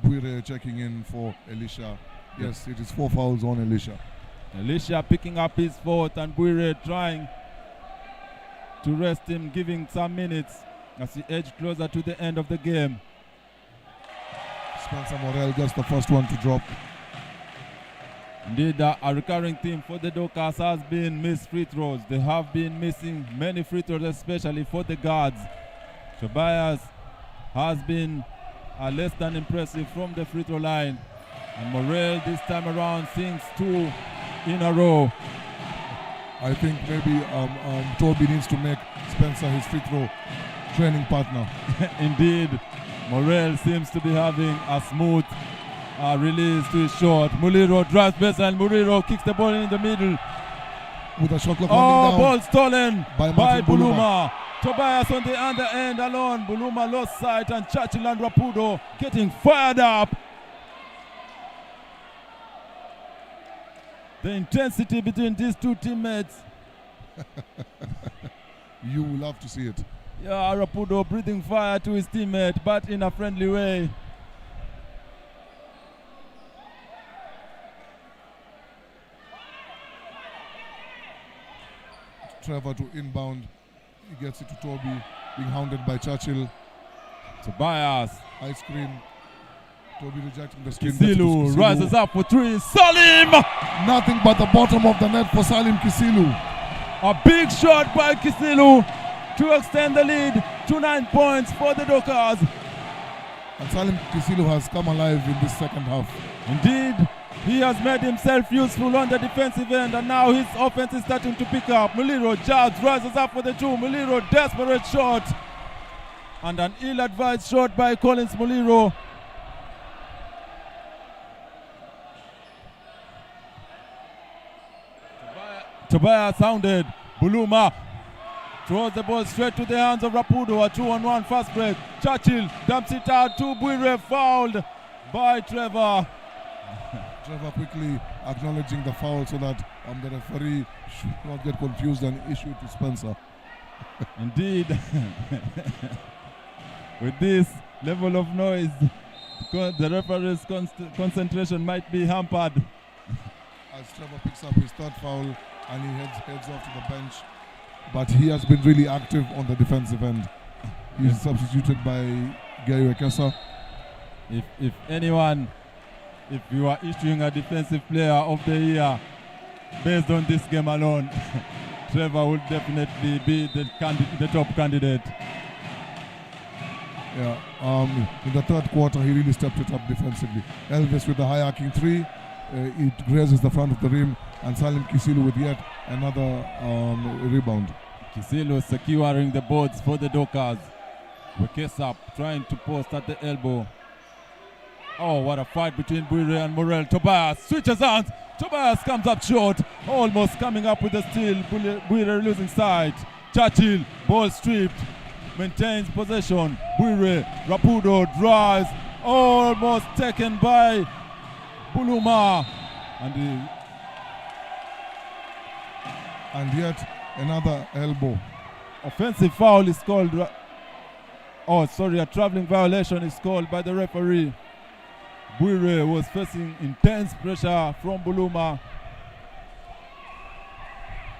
Buire checking in for Elisha. Yes, it is 4 fouls on Elisha. Elisha picking up his fourth and Buire trying to rest him, giving some minutes as he edged closer to the end of the game. Spencer Morel just the first one to drop. Indeed, a recurring theme for the Dockers has been missed free throws. They have been missing many free throws, especially for the guards. Tobias has been are less than impressive from the free throw line. And Morel this time around sinks 2 in a row. I think maybe Toby needs to make Spencer his free throw training partner. Indeed, Morel seems to be having a smooth release to his shot. Muliro drives baseline. Muliro kicks the ball in the middle. With a shot clock running down. Ball stolen by Buluma. Tobias on the other end alone. Buluma lost sight, and Churchill and Rapudo getting fired up. The intensity between these two teammates. You will love to see it. Yeah, Rapudo breathing fire to his teammate, but in a friendly way. Trevor to inbound. He gets it to Toby, being hounded by Churchill. Tobias. High screen. Toby rejecting the screen. Kisilu rises up for 3. Salim! Nothing but the bottom of the net for Salim Kisilu. A big shot by Kisilu to extend the lead to 9 points for the Dockers. And Salim Kisilu has come alive in this second half. Indeed, he has made himself useful on the defensive end, and now his offense is starting to pick up. Muliro jabs, rises up for the 2. Muliro, desperate shot. And an ill-advised shot by Collins Muliro. Tobias sounded. Buluma throws the ball straight to the hands of Rapudo. A 2-on-1 fast break. Churchill dumps it out to Buire, fouled by Trevor. Trevor quickly acknowledging the foul so that the referee should not get confused and issue to Spencer. Indeed. With this level of noise, the referee's concentration might be hampered. As Trevor picks up his third foul and he heads off to the bench. But he has been really active on the defensive end. He's substituted by Gary Wekesa. If you are issuing a defensive player of the year based on this game alone, Trevor will definitely be the top candidate. Yeah, in the third quarter he really stepped it up defensively. Elvis with the high arcing 3, it grazes the front of the rim, and Salim Kisilu with yet another rebound. Kisilu securing the boards for the Dockers. Wekesa trying to post at the elbow. Oh, what a fight between Buire and Morel. Tobias switches hands. Tobias comes up short, almost coming up with the steal. Buire losing sight. Churchill, ball stripped, maintains possession. Buire, Rapudo drives, almost taken by Buluma. And yet another elbow. Offensive foul is called. A traveling violation is called by the referee. Buire was facing intense pressure from Buluma.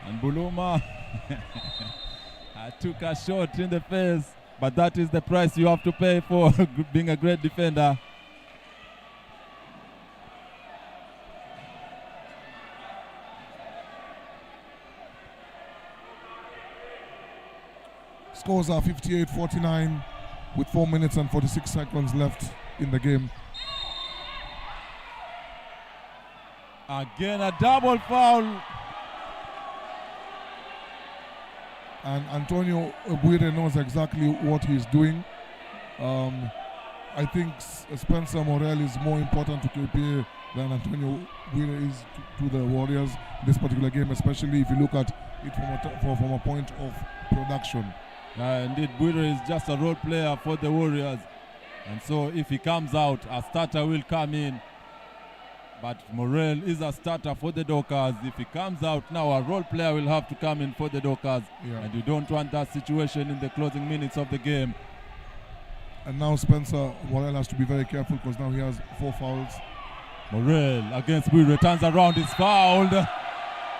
And Buluma took a shot in the face, but that is the price you have to pay for being a great defender. Scores are 58-49 with 4 minutes and 46 seconds left in the game. Again, a double foul. And Antonio Buire knows exactly what he's doing. I think Spencer Morel is more important to KPA than Antonio Buire is to the Warriors in this particular game, especially if you look at it from a point of production. Indeed, Buire is just a role player for the Warriors. And so if he comes out, a starter will come in. But Morel is a starter for the Dockers. If he comes out now, a role player will have to come in for the Dockers. Yeah. And you don't want that situation in the closing minutes of the game. And now Spencer Morel has to be very careful because now he has 4 fouls. Morel against Buire, turns around, is fouled.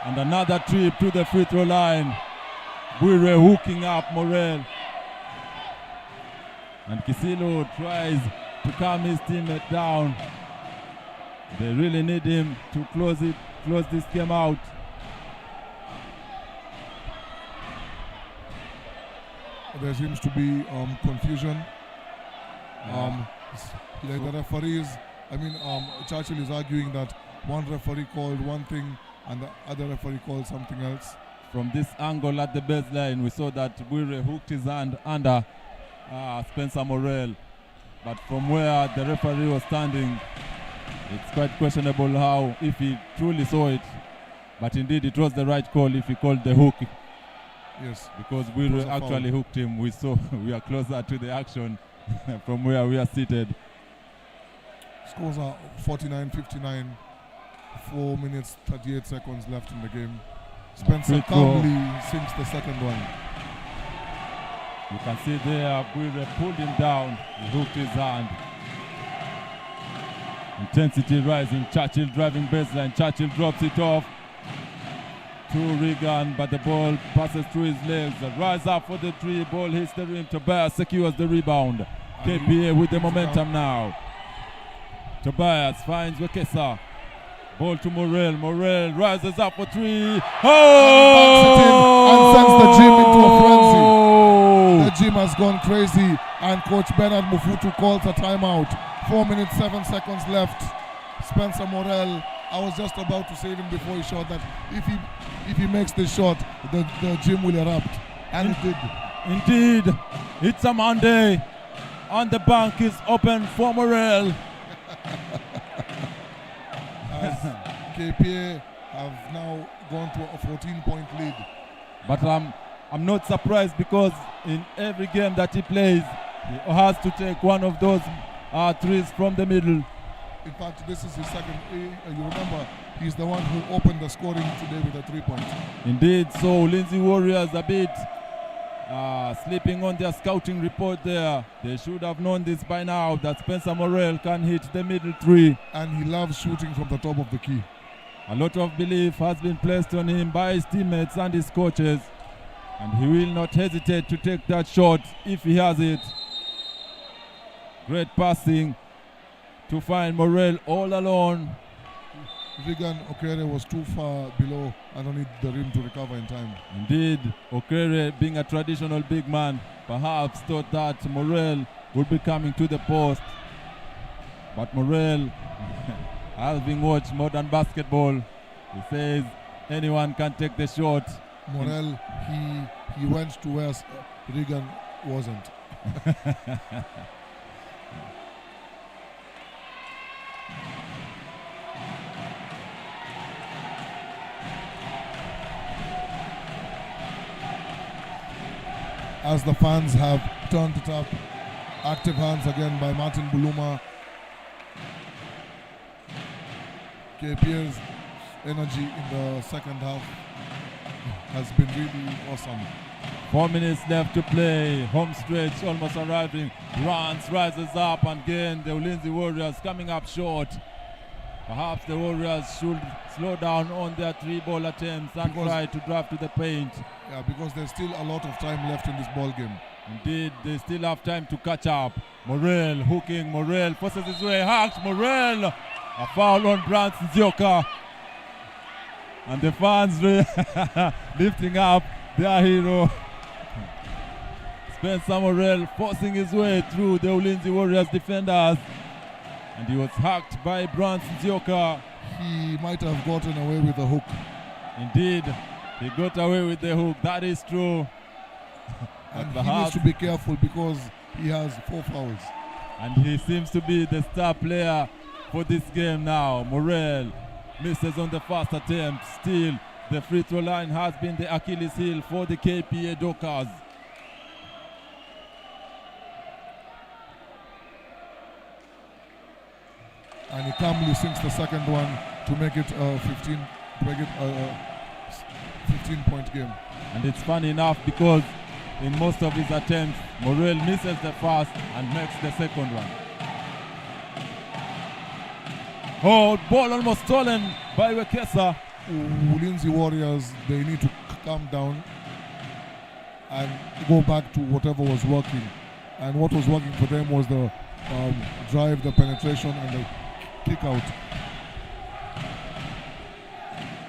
And another trip to the free throw line. Buire hooking up Morel. And Kisilu tries to calm his teammate down. They really need him to close this game out. There seems to be confusion. Like the referees, Churchill is arguing that one referee called one thing and the other referee called something else. From this angle at the baseline, we saw that Buire hooked his hand under Spencer Morel. But from where the referee was standing, it's quite questionable how, if he truly saw it. But indeed, it was the right call if he called the hook. Yes. Because Buire actually hooked him. We saw we are closer to the action from where we are seated. Scores are 49-59. 4 minutes, 38 seconds left in the game. Spencer calmly sinks the second one. You can see there, Buire pulled him down. He hooked his hand. Intensity rising. Churchill driving baseline. Churchill drops it off to Regan, but the ball passes through his legs. Rise up for the three. Ball hits the rim. Tobias secures the rebound. KPA with the momentum now. Tobias finds Wekesa. Ball to Morel. Morel rises up for three. Oh! And sends the gym into a frenzy. The gym has gone crazy, and Coach Bernard Mufutu calls a timeout. 4 minutes, 7 seconds left. Spencer Morel, I was just about to say him before he shot that if he makes the shot, the gym will erupt. And it did. Indeed. It's a Monday. And the bank is open for Morel. As KPA have now gone to a 14-point lead. But I'm not surprised because in every game that he plays, he has to take one of those threes from the middle. In fact, this is his second. You remember, he's the one who opened the scoring today with a 3-point. Indeed, so Ulinzi Warriors a bit sleeping on their scouting report there. They should have known this by now, that Spencer Morel can hit the middle three. And he loves shooting from the top of the key. A lot of belief has been placed on him by his teammates and his coaches. And he will not hesitate to take that shot if he has it. Great passing to find Morel all alone. Vigan Okere was too far below underneath the rim to recover in time. Indeed, Okere, being a traditional big man, perhaps thought that Morel would be coming to the post. But Morel, having watched modern basketball, he says anyone can take the shot. Morel, he went to where Regan wasn't. As the fans have turned it up, active hands again by Martin Buluma. KPA's energy in the second half has been really awesome. 4 minutes left to play. Home stretch almost arriving. Rance rises up, and again the Ulinzi Warriors coming up short. Perhaps the Warriors should slow down on their three-ball attempts and try to drive to the paint. Yeah, because there's still a lot of time left in this ball game. Indeed, they still have time to catch up. Morel hooking. Morel forces his way. Hacked. Morel. A foul on Branson Zioka. And the fans lifting up their hero. Spencer Morel forcing his way through the Ulinzi Warriors defenders. And he was hacked by Branson Zioka. He might have gotten away with the hook. Indeed, he got away with the hook. That is true. And he needs to be careful because he has 4 fouls. And he seems to be the star player for this game now. Morel misses on the first attempt. Still, the free throw line has been the Achilles heel for the KPA Dockers. And he calmly sinks the second one to make it a 15-point game. And it's funny enough because in most of his attempts, Morel misses the first and makes the second one. Oh, ball almost stolen by Wekesa. Ulinzi Warriors, they need to calm down and go back to whatever was working. And what was working for them was the drive, the penetration, and the kick out.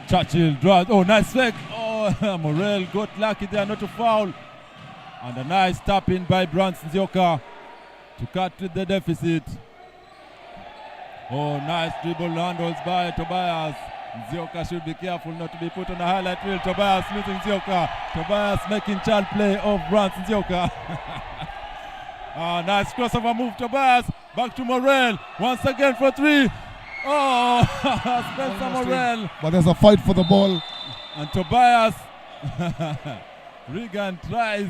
Churchill drives. Oh, nice fake. Oh, Morel got lucky there not to foul. And a nice tap in by Branson Zioka. to cut the deficit. Oh, nice dribble handles by Tobias. Nzioka should be careful not to be put on the highlight reel. Tobias losing Nzioka. Tobias making child play of Brans Nzioka. Nice crossover move, Tobias. Back to Morel. Once again for three. Oh, Spencer Morel. But there's a fight for the ball. And Tobias. Regan tries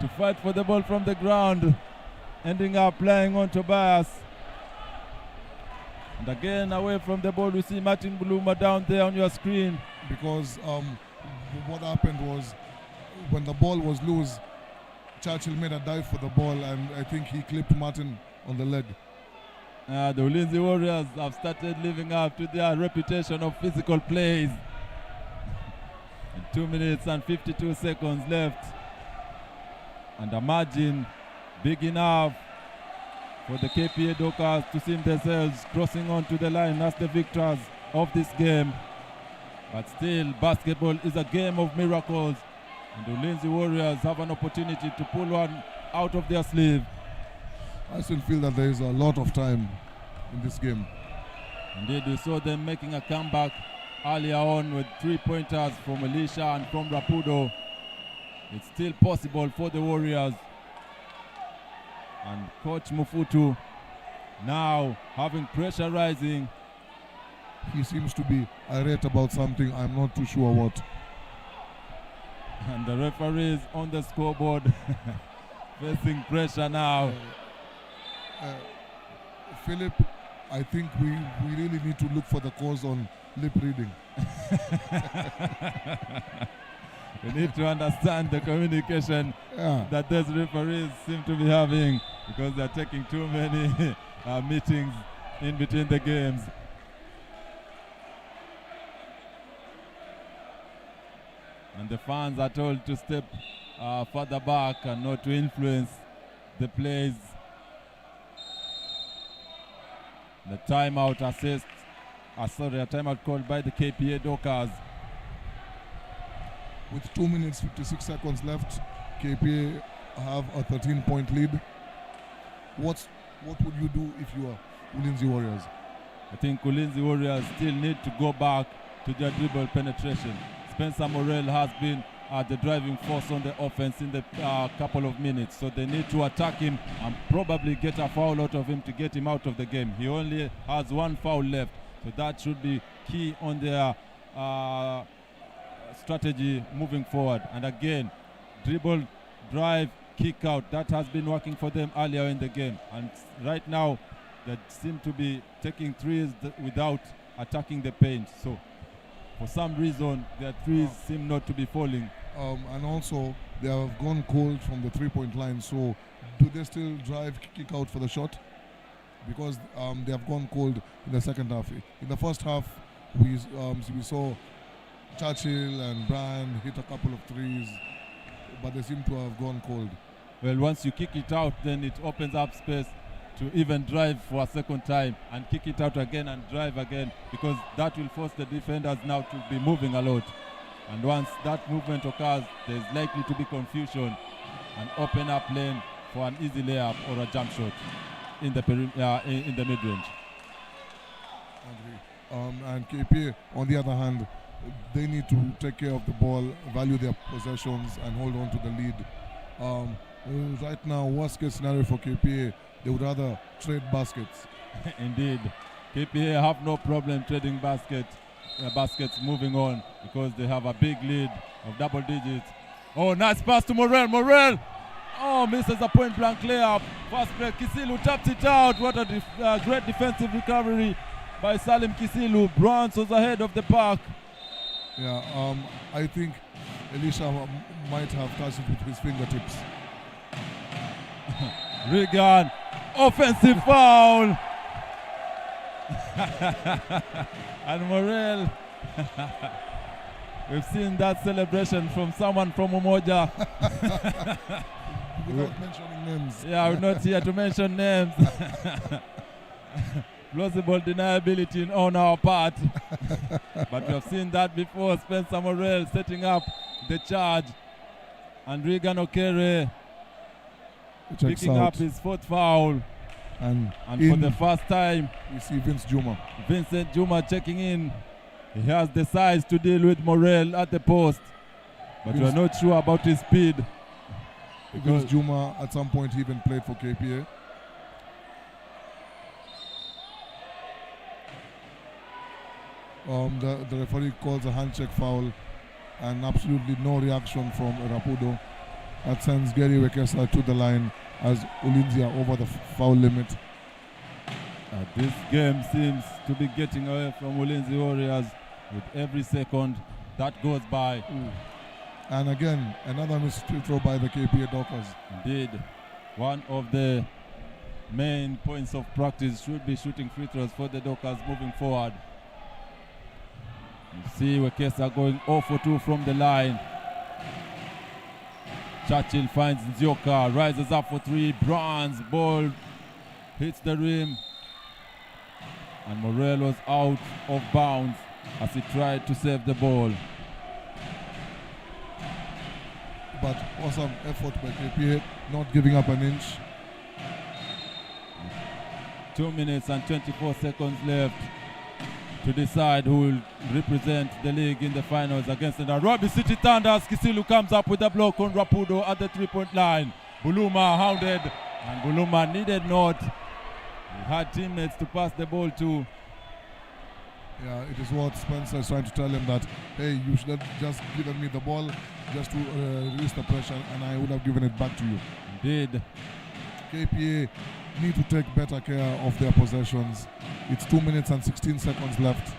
to fight for the ball from the ground. Ending up playing on Tobias. And again, away from the ball, we see Martin Bloomer down there on your screen. Because what happened was, when the ball was loose, Churchill made a dive for the ball, and I think he clipped Martin on the leg. The Ulinzi Warriors have started living up to their reputation of physical plays. 2 minutes and 52 seconds left. And a margin big enough for the KPA Dockers to see themselves crossing onto the line as the victors of this game. But still, basketball is a game of miracles. And the Ulinzi Warriors have an opportunity to pull one out of their sleeve. I still feel that there is a lot of time in this game. Indeed, we saw them making a comeback earlier on with 3-pointers from Elisha and from Rapudo. It's still possible for the Warriors. And Coach Mufutu now having pressure rising. He seems to be irate about something. I'm not too sure what. And the referees on the scoreboard facing pressure now. Philip, I think we really need to look for the cause on lip reading. We need to understand the communication that those referees seem to be having, because they're taking too many meetings in between the games. And the fans are told to step further back and not to influence the plays. The timeout assist, a timeout called by the KPA Dockers. With 2 minutes 56 seconds left, KPA have a 13-point lead. What would you do if you are Ulinzi Warriors? I think Ulinzi Warriors still need to go back to their dribble penetration. Spencer Morel has been the driving force on the offense in the couple of minutes, so they need to attack him and probably get a foul out of him to get him out of the game. He only has one foul left, so that should be key on their strategy moving forward. And again, dribble, drive, kick out, that has been working for them earlier in the game, and right now they seem to be taking threes without attacking the paint. So for some reason their threes seem not to be falling. And also they have gone cold from the 3-point line, so do they still drive, kick out for the shot? Because they have gone cold in the second half. In the first half we saw Churchill and Brand hit a couple of threes, but they seem to have gone cold. Well, once you kick it out, then it opens up space to even drive for a second time and kick it out again and drive again, because that will force the defenders now to be moving a lot. And once that movement occurs, there's likely to be confusion and open up lane for an easy layup or a jump shot in the mid-range. And KPA, on the other hand, they need to take care of the ball, value their possessions, and hold on to the lead. Right now, worst case scenario for KPA, they would rather trade baskets. Indeed, KPA have no problem trading baskets moving on, because they have a big lead of double digits. Oh, nice pass to Morel. Morel! Oh, misses a point-blank layup. Fast break, Kisilu taps it out. What a great defensive recovery by Salim Kisilu. Browns was ahead of the pack. Yeah, I think Elisha might have touched it with his fingertips. Regan, offensive foul. And Morel, we've seen that celebration from someone from Umoja. Without mentioning names. Yeah, we're not here to mention names. Plausible deniability on our part. But we have seen that before. Spencer Morel setting up the charge. And Regan Okere Checks picking out. up his 4th foul. And For the first time, we see Vincent Juma checking in. He has the size to deal with Morel at the post. But we are not sure about his speed. Because Juma, at some point, he even played for KPA. The referee calls a hand check foul and absolutely no reaction from Rapudo. That sends Gary Wekesa to the line as Ulinzi are over the foul limit. This game seems to be getting away from Ulinzi Warriors with every second that goes by. And again, another missed free throw by the KPA Dockers. Indeed. One of the main points of practice should be shooting free throws for the Dockers moving forward. You see Wekesa going 0 for 2 from the line. Churchill finds Nzioka, rises up for 3, Bronze, ball hits the rim. And Morel was out of bounds as he tried to save the ball. But awesome effort by KPA, not giving up an inch. 2 minutes and 24 seconds left to decide who will represent the league in the finals against the Nairobi City Thunders. Kisilu comes up with a block on Rapudo at the 3-point line. Buluma hounded, and Buluma needed not. He had teammates to pass the ball to. Yeah, it is what Spencer is trying to tell him, that, hey, you should have just given me the ball just to release the pressure, and I would have given it back to you. Indeed. KPA need to take better care of their possessions. It's 2 minutes and 16 seconds left.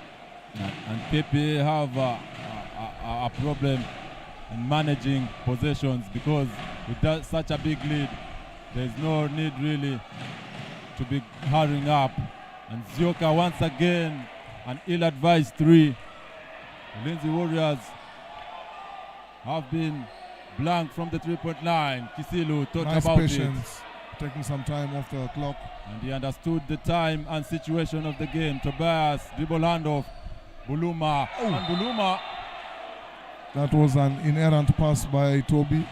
And KPA have a problem in managing possessions, because with such a big lead, there's no need really to be hurrying up. And Zioka once again, an ill-advised 3. The Ulinzi Warriors have been blank from the 3-point line. Kisilu thought nice about patience, taking some time off the clock. And he understood the time and situation of the game. Tobias, dribble handoff. Buluma. Oh. And Buluma. That was an inerrant pass by Toby.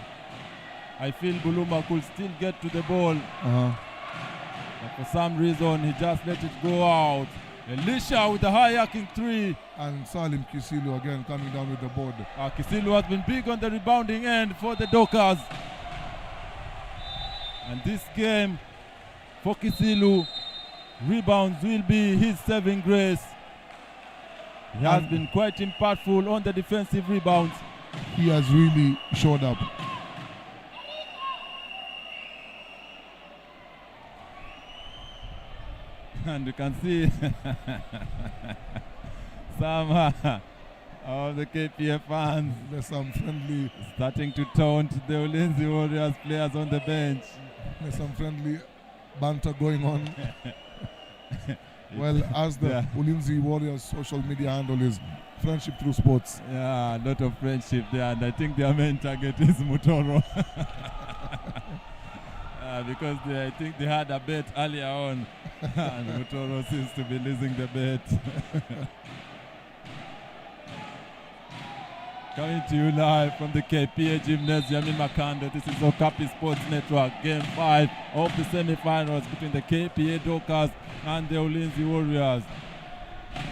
I feel Buluma could still get to the ball. But for some reason, he just let it go out. Elisha with the high-arcing 3. And Salim Kisilu again coming down with the board. Kisilu has been big on the rebounding end for the Dockers. And this game, for Kisilu, rebounds will be his saving grace. He has been quite impactful on the defensive rebounds. He has really showed up. And you can see some of the KPA fans There's some friendly, starting to taunt the Ulinzi Warriors players on the bench. there's some friendly banter going on. Well, as the Ulinzi Warriors social media handle is friendship through sports. Yeah, a lot of friendship there, and I think their main target is Mutoro. Because I think they had a bet earlier on, and Mutoro seems to be losing the bet. Coming to you live from the KPA Gymnasium in Makando. This is Okapi Sports Network, Game 5 of the semi-finals between the KPA Dockers and the Ulinzi Warriors.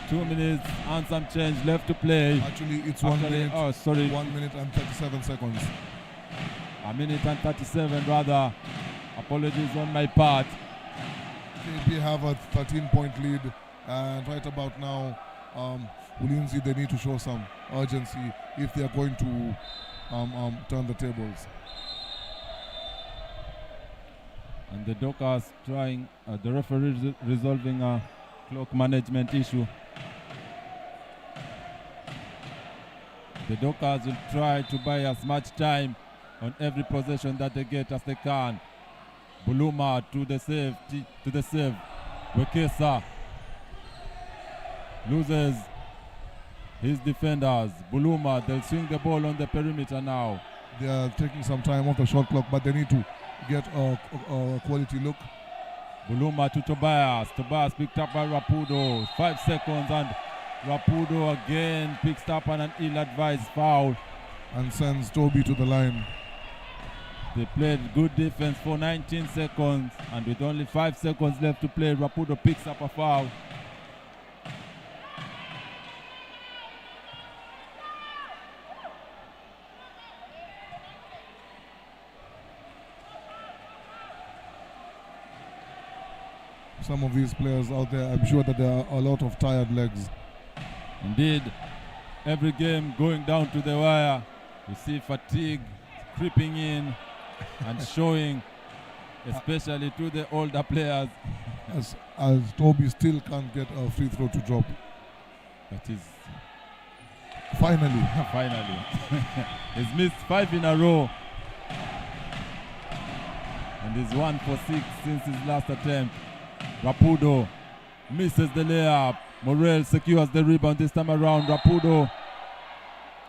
2 minutes and some change left to play. Actually, it's 1 minute. Oh, sorry. 1 minute and 37 seconds. A minute and 37 rather. Apologies on my part. KPA have a 13-point lead, and right about now, Ulinzi, they need to show some urgency if they are going to turn the tables. And the Dockers trying, the referee resolving a clock management issue. The Dockers will try to buy as much time on every possession that they get as they can. Buluma to the save. Wekesa loses his defenders. Buluma, they'll swing the ball on the perimeter now. They are taking some time off the shot clock, but they need to get a quality look. Buluma to Tobias. Tobias picked up by Rapudo. 5 seconds, and Rapudo again picks up on an ill-advised foul. And sends Toby to the line. They played good defense for 19 seconds, and with only 5 seconds left to play, Rapudo picks up a foul. Some of these players out there, I'm sure that there are a lot of tired legs. Indeed, every game going down to the wire, you see fatigue creeping in and showing, especially to the older players. As Toby still can't get a free throw to drop. That is finally. Finally. He's missed 5 in a row. And he's 1 for 6 since his last attempt. Rapudo misses the layup. Morel secures the rebound this time around. Rapudo.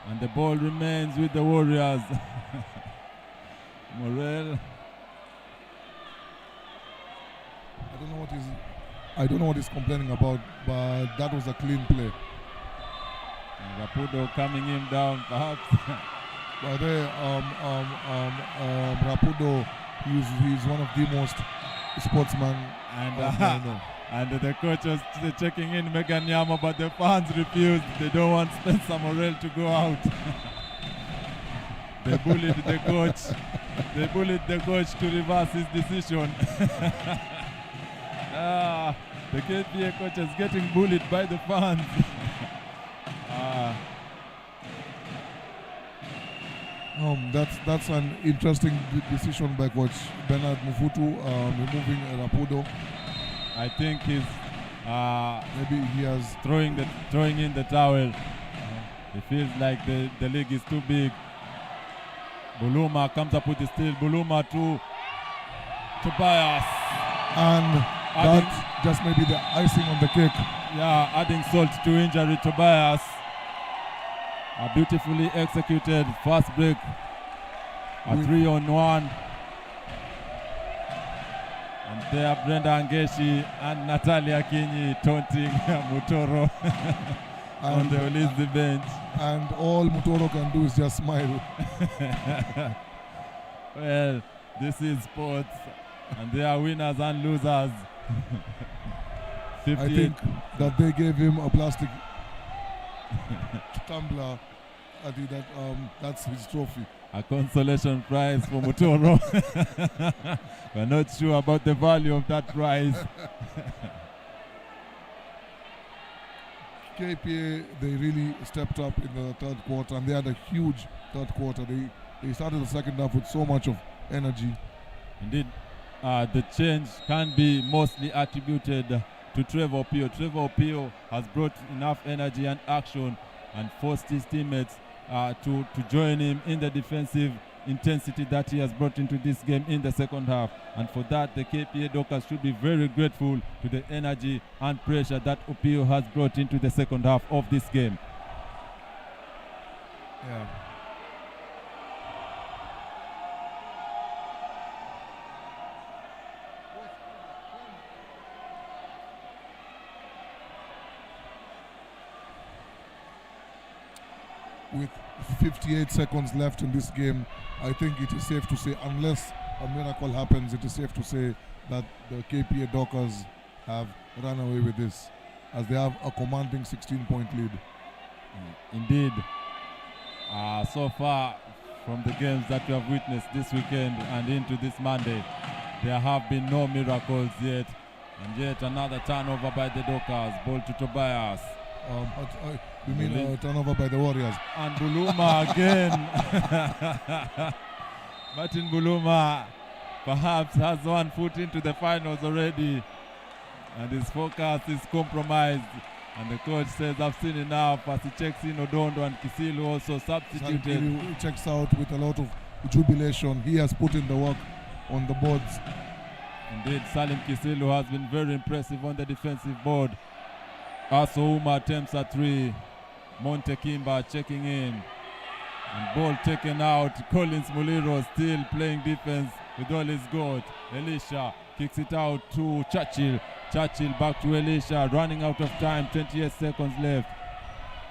And the ball remains with the Warriors. Morel. I don't know what he's complaining about, but that was a clean play. And Rapudo coming him down, perhaps. But there, Rapudo, he's one of the most sportsmen. And the coach was checking in Megan Yama, but the fans refused. They don't want Spencer Morel to go out. They bullied the coach. They bullied the coach to reverse his decision. The KPA coach is getting bullied by the fans. That's an interesting decision by Coach Bernard Mufutu, removing Rapudo. I think he's maybe he has throwing in the towel. He feels like the league is too big. Buluma comes up with the steal. Buluma to Tobias. And that just maybe the icing on the cake. Yeah, adding salt to injury. Tobias. A beautifully executed fast break. A 3-on-1. And there Brenda Angeshi and Natalia Kinyi taunting Mutoro on the Ulinzi bench. And all Mutoro can do is just smile. Well, this is sports. And there are winners and losers. I think that they gave him a plastic tumbler. I think that's his trophy. A consolation prize for Mutoro. We're not sure about the value of that prize. KPA, they really stepped up in the third quarter, and they had a huge third quarter. They started the second half with so much of energy. Indeed, the change can be mostly attributed to Trevor Pio. Trevor Pio has brought enough energy and action and forced his teammates to join him in the defensive intensity that he has brought into this game in the second half. And for that, the KPA Dockers should be very grateful to the energy and pressure that Opio has brought into the second half of this game. Yeah. With 58 seconds left in this game, I think it is safe to say, unless a miracle happens, it is safe to say that the KPA Dockers have run away with this, as they have a commanding 16-point lead. Indeed. So far, from the games that we have witnessed this weekend and into this Monday, there have been no miracles yet. And yet another turnover by the Dockers. Ball to Tobias. You mean turnover by the Warriors? And Buluma again. Martin Buluma perhaps has 1 foot into the finals already, and his focus is compromised. And the coach says, I've seen enough, as he checks in Odondo and Kisilu also substituted. He checks out with a lot of jubilation. He has put in the work on the boards. Indeed, Salim Kisilu has been very impressive on the defensive board. Aso Uma attempts a 3. Monte Kimba checking in. And ball taken out. Collins Muliro still playing defense with all he's got. Elisha kicks it out to Churchill. Churchill back to Elisha. Running out of time. 28 seconds left.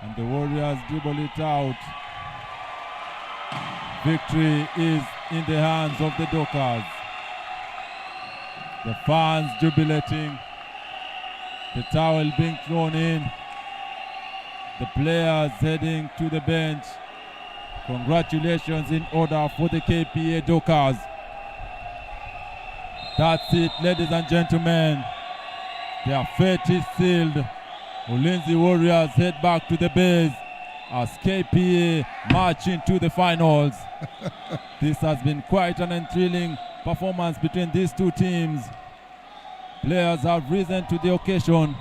And the Warriors dribble it out. Victory is in the hands of the Dockers. The fans jubilating, the towel being thrown in, the players heading to the bench. Congratulations in order for the KPA Dockers. That's it, ladies and gentlemen. Their fate is sealed. Ulinzi Warriors head back to the base as KPA march into the finals. This has been quite an thrilling performance between these two teams. Players have risen to the occasion,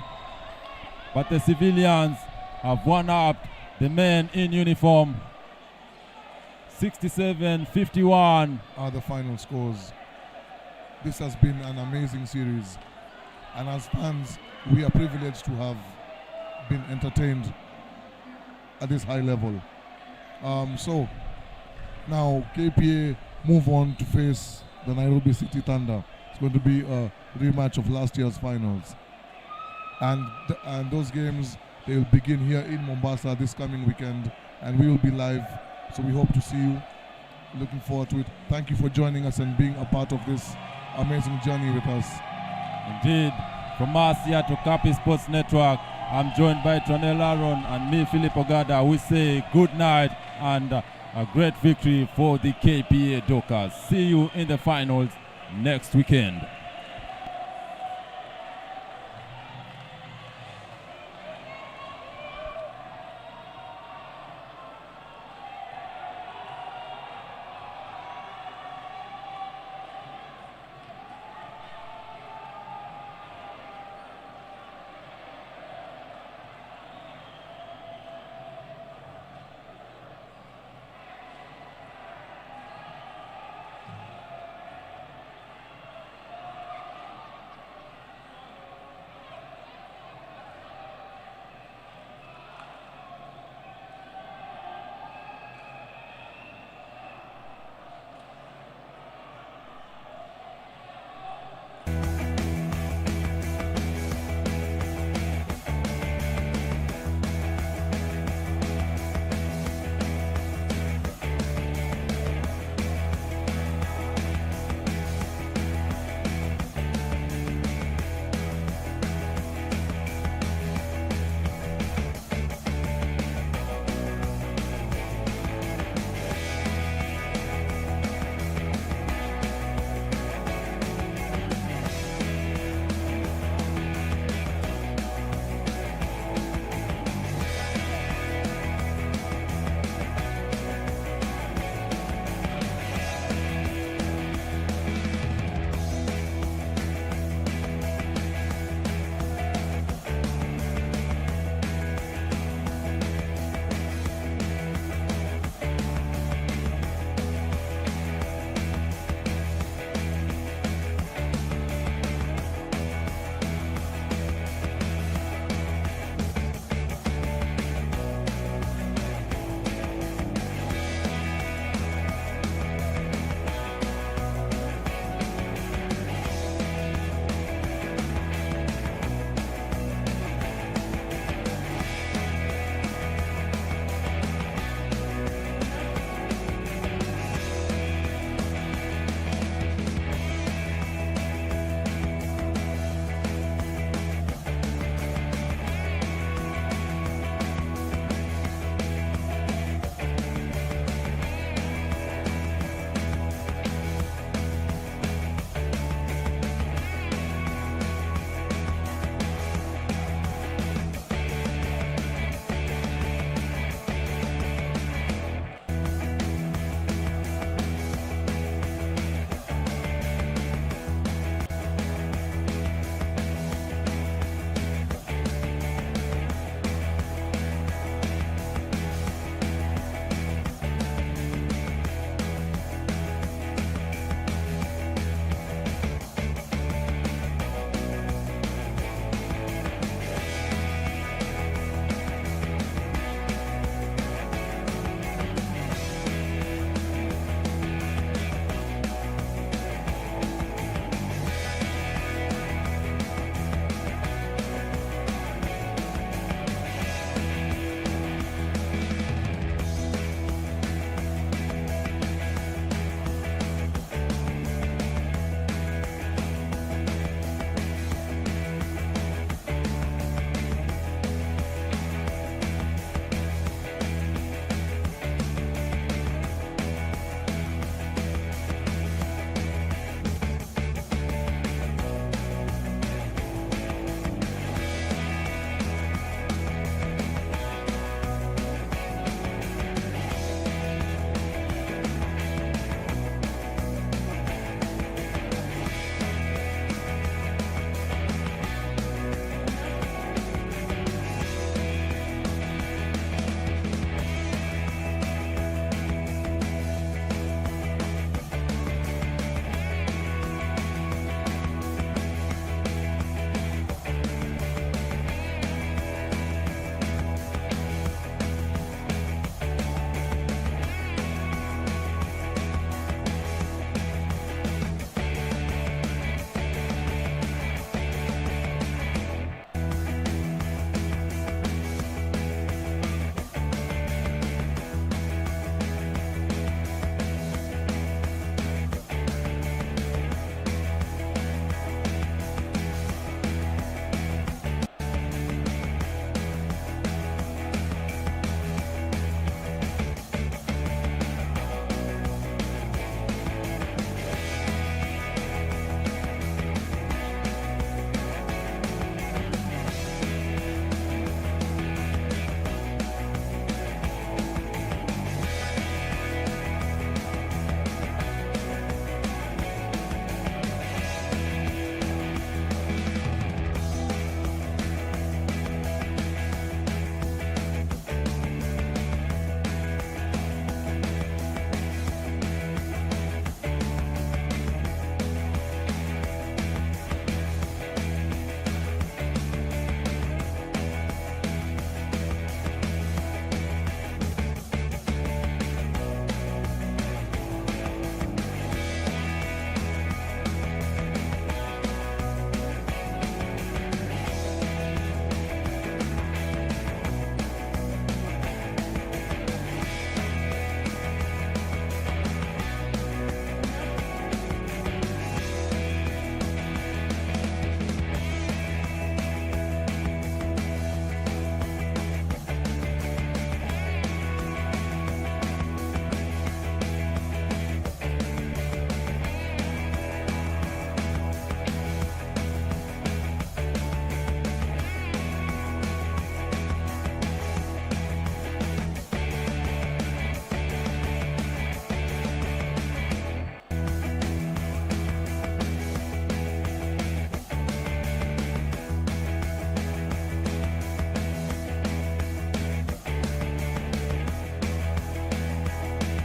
but the civilians have one-upped the men in uniform. 67-51 are the final scores. This has been an amazing series, and as fans, we are privileged to have been entertained at this high level. So now KPA move on to face the Nairobi City Thunder. It's going to be a rematch of last year's finals, and those games, they will begin here in Mombasa this coming weekend, and we will be live. So we hope to see you. Looking forward to it. Thank you for joining us and being a part of this amazing journey with us. Indeed, from us here to Okapi Sports Network, I'm joined by Tranel Aaron and me, Philip Ogada. We say good night and a great victory for the KPA Dockers. See you in the finals next weekend.